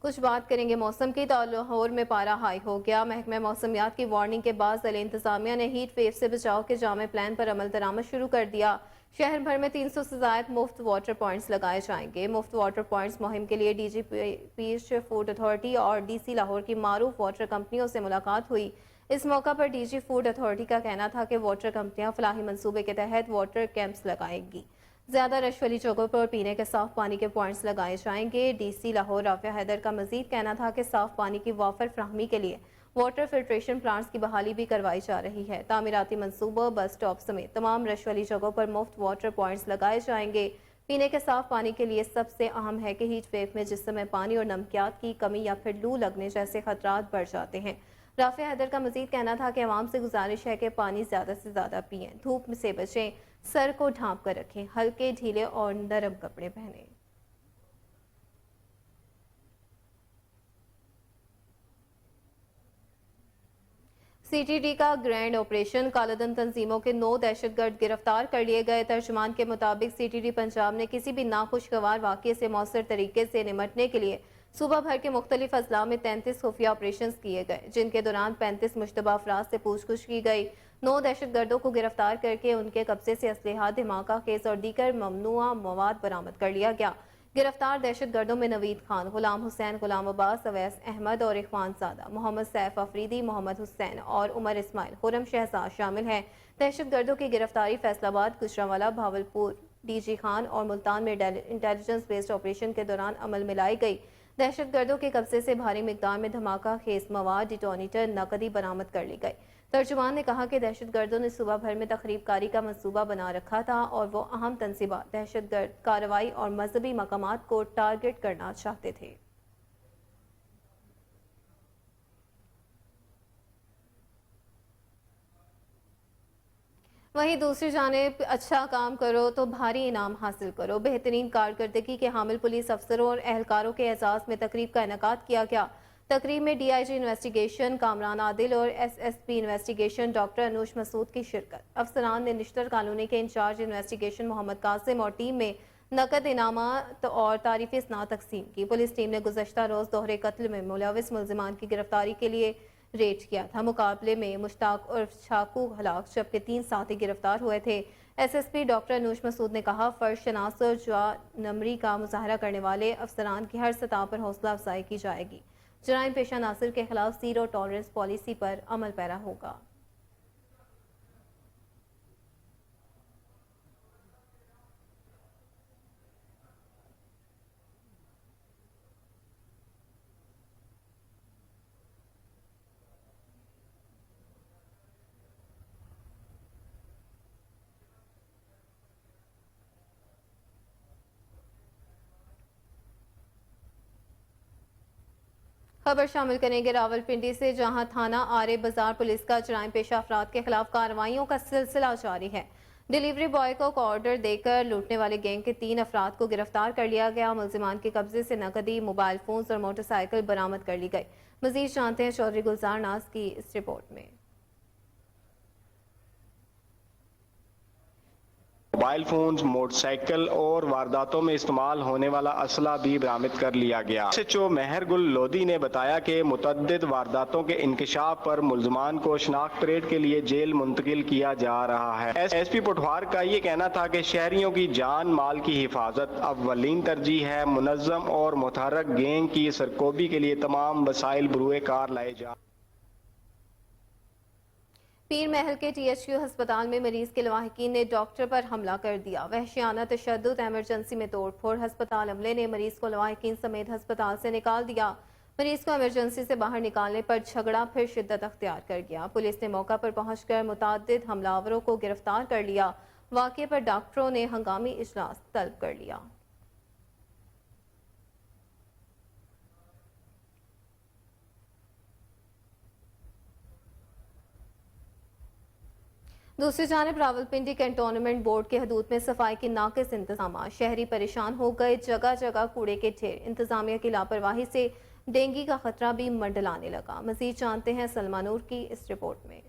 कुछ बात करेंगे मौसम की। तो लाहौर में पारा हाई हो गया। महकमा मौसमियात की वार्निंग के बाद ज़िले इंतजामिया ने हीट वेव से बचाव के जामे प्लान पर अमल दरामद शुरू कर दिया। शहर भर में 300 से ज़ायद मुफ्त वाटर पॉइंट्स लगाए जाएंगे। मुफ्त वाटर पॉइंट्स मुहिम के लिए DGP फूड अथॉरिटी और DC लाहौर की मारूफ वाटर कंपनियों से मुलाकात हुई। इस मौका पर DG फूड अथॉरिटी का कहना था कि वाटर कंपनियां फलाही मंसूबे के तहत वाटर कैंप्स लगाएंगी। ज़्यादा रश वाली जगहों पर पीने के साफ पानी के पॉइंट्स लगाए जाएंगे। DC लाहौर राफिया हैदर का मजीद कहना था कि साफ पानी की वाफर फ्राहमी के लिए वाटर फिल्ट्रेशन प्लांट्स की बहाली भी करवाई जा रही है। तामीराती मंसूबों, बस स्टॉप समेत तमाम रश वाली जगहों पर मुफ्त वाटर पॉइंट्स लगाए जाएंगे। पीने के साफ पानी के लिए सबसे अहम है कि हीट वेव में जिस समय पानी और नमकियात की कमी या फिर लू लगने जैसे खतरात बढ़ जाते हैं। राफिया हैदर का मजीद कहना था कि अवाम से गुजारिश है कि पानी ज़्यादा से ज़्यादा पिएँ, धूप से बचें, सर को ढांप कर रखें, हल्के ढीले और नरम कपड़े पहनें। CTD का ग्रैंड ऑपरेशन, कालाधन तंजीमों के 9 दहशतगर्द गिरफ्तार कर लिए गए। तर्जुमान के मुताबिक CTD पंजाब ने किसी भी नाखुशगवार वाक़ये से मौसर तरीके से निमटने के लिए सूबा भर के मुख्तलिफ अजला में 33 खुफिया ऑपरेशन किए गए, जिनके दौरान 35 मुश्तबा अफराद से पूछगछ की गई। 9 दहशतगर्दों को गिरफ्तार करके उनके कब्जे से असलहा, धमाका केस और दीगर ममनुआ मवाद बरामद कर लिया गया। गिरफ्तार दहशत गर्दों में नवीद खान, गुलाम हुसैन, गुलाम अब्बास, अवैस अहमद और इखवान सादा, मोहम्मद सैफ अफरीदी, मोहम्मद हुसैन और उमर इस्माइल, खुरम शहजाद शामिल हैं। दहशत गर्दों की गिरफ्तारी फैसलाबाद, गुजरांवाला, भावलपुर, डीजी खान और मुल्तान में इंटेलिजेंस बेस्ड ऑपरेशन के दौरान अमल में लाई गई। दहशत गर्दों के कब्जे से भारी मिकदार में धमाका खेज मवाद, डिटोनेटर, नकदी बरामद कर ली गई। तर्जुमान ने कहा कि दहशत गर्दों ने सुबह भर में तखरीब कारी का मंसूबा बना रखा था और वो अहम तनसीबा, दहशत गर्द कार्रवाई और मजहबी मकामात को टारगेट करना चाहते थे। वहीं दूसरी जानिब अच्छा काम करो तो भारी इनाम हासिल करो। बेहतरीन कारकर्दगी के हामिल पुलिस अफसरों और एहलकारों के एजाज में तकरीब का इनेकाद किया गया। तकरीब में DIG इन्वेस्टिगेशन कामरान आदिल और SSP investigation doctor Anoosh Masood की शिरकत। अफसरान ने निश्तर कॉलोनी के इंचार्ज इन्वेस्टिगेशन मोहम्मद कासिम और टीम में नकद इनामात और तारीफी स्ना तकसीम की। पुलिस टीम ने गुज़श्ता रोज़ दोहरे कत्ल में मुलविस मुल्ज़िमान की गिरफ्तारी के लिए रेड किया था। मुकाबले में मुश्ताक उर्फ छाकू हलाक, जबकि 3 साथी गिरफ्तार हुए थे। SSP डॉक्टर अनूश मसूद ने कहा, फर्ज शनास और जानमरी का मुजाहरा करने वाले अफसरान की हर सतह पर हौसला अफजाई की जाएगी। जराइम पेशा नासिर के खिलाफ जीरो टॉलरेंस पॉलिसी पर अमल पैरा होगा। खबर शामिल करेंगे रावलपिंडी से, जहां थाना आरे बाजार पुलिस का जराइम पेशा अफराद के खिलाफ कार्रवाइयों का सिलसिला जारी है। डिलीवरी बॉय को ऑर्डर देकर लूटने वाले गैंग के 3 अफराद को गिरफ्तार कर लिया गया। मुल्जिमान के कब्जे से नकदी, मोबाइल फोन्स और मोटरसाइकिल बरामद कर ली गई। मजीद जानते हैं चौधरी गुलजार नाज की इस रिपोर्ट में। मोबाइल फोन्स, मोटरसाइकिल और वारदातों में इस्तेमाल होने वाला असला भी बरामद कर लिया गया। SHO मेहरगुल लोधी ने बताया कि मुतअद्दिद वारदातों के इंकशाफ पर मुल्ज़मान को शनाख्त परेड के लिए जेल मुंतकिल किया जा रहा है। SP पुठवार का ये कहना था कि शहरियों की जान माल की हिफाजत अव्वलीन तरजीह है। मुनज़्ज़म और मुतहर्रिक गैंग की सरकोबी के लिए तमाम वसाइल बरूए कार लाए जा। पीर महल के THQ अस्पताल में मरीज के लवाहिकीन ने डॉक्टर पर हमला कर दिया। वहशियाना तशद्दुद, एमरजेंसी में तोड़फोड़। अस्पताल अमले ने मरीज को लवाहिकीन समेत अस्पताल से निकाल दिया। मरीज को एमरजेंसी से बाहर निकालने पर झगड़ा फिर शिद्दत अख्तियार कर गया। पुलिस ने मौका पर पहुंचकर मुताद्दिद हमलावरों को गिरफ्तार कर लिया। वाक़े पर डॉक्टरों ने हंगामी इजलास तलब कर लिया। दूसरी जानिब रावलपिंडी कैंटोनमेंट बोर्ड के हदूद में सफाई के नाकिस इंतजाम। शहरी परेशान हो गए, जगह जगह कूड़े के ढेर। इंतजामिया की लापरवाही से डेंगू का खतरा भी मंडलाने लगा। मजीद जानते हैं सलमा नूर की इस रिपोर्ट में।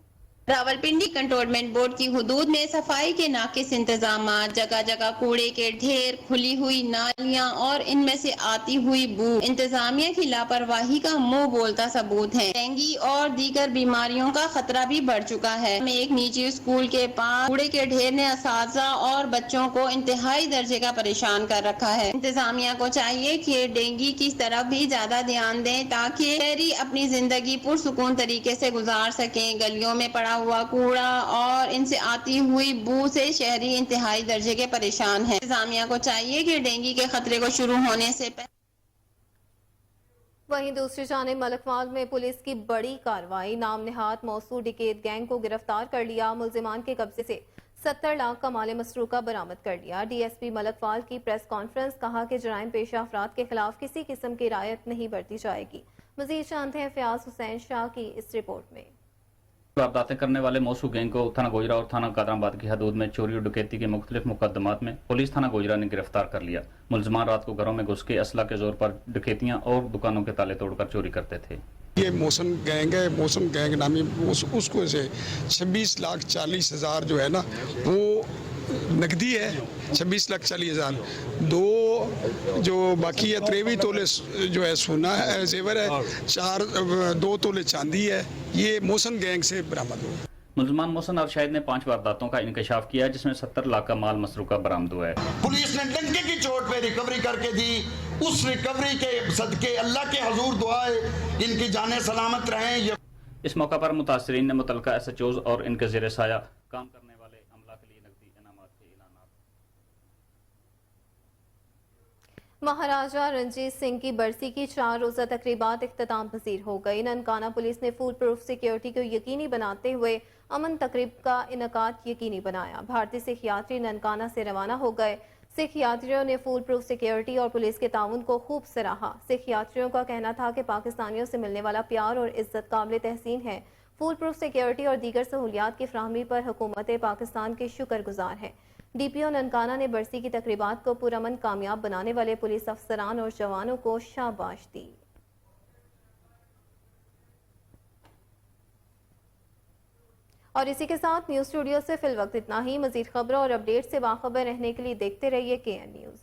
रावलपिंडी कंटोनमेंट बोर्ड की हुदूद में सफाई के नाकिस इंतजाम, जगह जगह कूड़े के ढेर, खुली हुई नालियां और इनमें से आती हुई बू इंतजामिया की लापरवाही का मुंह बोलता सबूत है। डेंगू और दीगर बीमारियों का खतरा भी बढ़ चुका है। एक निजी स्कूल के पास कूड़े के ढेर ने असातिज़ा और बच्चों को इंतहाई दर्जे का परेशान कर रखा है। इंतजामिया को चाहिए कि डेंगू की तरफ भी ज्यादा ध्यान दें ताकि शहरी अपनी जिंदगी पुरसुकून तरीके से गुजार सकें। गलियों में पड़ा हुआ कूड़ा और इनसे आती हुई बू से शहरी इंतहाई दर्जे के परेशान हैं। इंतजामिया को चाहिए कि डेंगू के खतरे को शुरू होने से पहले। वहीं दूसरी जानिब मलकवाल में पुलिस की बड़ी कार्रवाई। नाम निहाद मौसू डिकेत गैंग को गिरफ्तार कर लिया। मुल्जिमान के कब्जे से 70 लाख का माल मसरूका बरामद कर लिया। DSP मलकवाल की प्रेस कॉन्फ्रेंस, कहा कि जराइम पेशा अफराद के खिलाफ किसी किस्म की रियायत नहीं बरती जाएगी। मजीद जानते हैं फयाज हुसैन शाह की इस रिपोर्ट में। वारदातें करने वाले मौसू गैंग को थाना गोजरा और थाना कादराबाद की हदूद में चोरी और डकैती के मुख्तलिफ मुकदमात में पुलिस थाना गोजरा ने गिरफ्तार कर लिया। मुल्ज़िमान रात को घरों में घुस के असला के जोर पर डकैतियां और दुकानों के ताले तोड़कर चोरी करते थे। ये मौसम गैंग है। मौसम गैंग नामी उसको से 26,40,000 जो है ना वो नकदी है, 26,40,000। 2 जो बाकी है 23 तोले जो है सोना है, जेवर है, 2 तोले चांदी है। ये मौसम गैंग से बरामद हुआ। मुलजमान मोहसिन और शाहिद ने 5 वारदातों का इंकशाफ किया जिसमें 70 लाख का माल मसरूका बरामद हुआ है। पुलिस ने डंके की चोट पे रिकवरी करके दी, उस रिकवरी के सदके अल्लाह के हजूर दुआ है इनकी जानें सलामत रहें। इस मौका पर मुतासरीन ने मुतलका एसएचओज और इनके ज़ेरे साया काम करने वाले अमला के लिए नकदी इनामात के ऐलान। महाराजा रंजीत सिंह की बरसी की 4 रोज़ा तकरीबात इख्तिताम पजीर हो गई। ननकाना पुलिस ने फूल प्रूफ सिक्योरिटी को यकीनी बनाते हुए अमन तकरीब का इनकाद यकीनी बनाया। भारतीय सिख यात्री ननकाना से रवाना हो गए। सिख यात्रियों ने फूल प्रूफ सिक्योरिटी और पुलिस के ताउन को खूब सराहा। सिख यात्रियों का कहना था कि पाकिस्तानियों से मिलने वाला प्यार और इज्जत काबिल तहसीन है। फूल प्रूफ सिक्योरिटी और दीगर सहूलियात की फ्राहमी पर हुकूमत पाकिस्तान के शुक्रगुजार हैं। DPO ननकाना ने बरसी की तकरीबात को पुरअमन कामयाब बनाने वाले पुलिस अफसरान और जवानों को शाबाश दी। और इसी के साथ न्यूज़ स्टूडियो से फिल वक्त इतना ही। मजीद खबरों और अपडेट से बाखबर रहने के लिए देखते रहिए KN न्यूज़।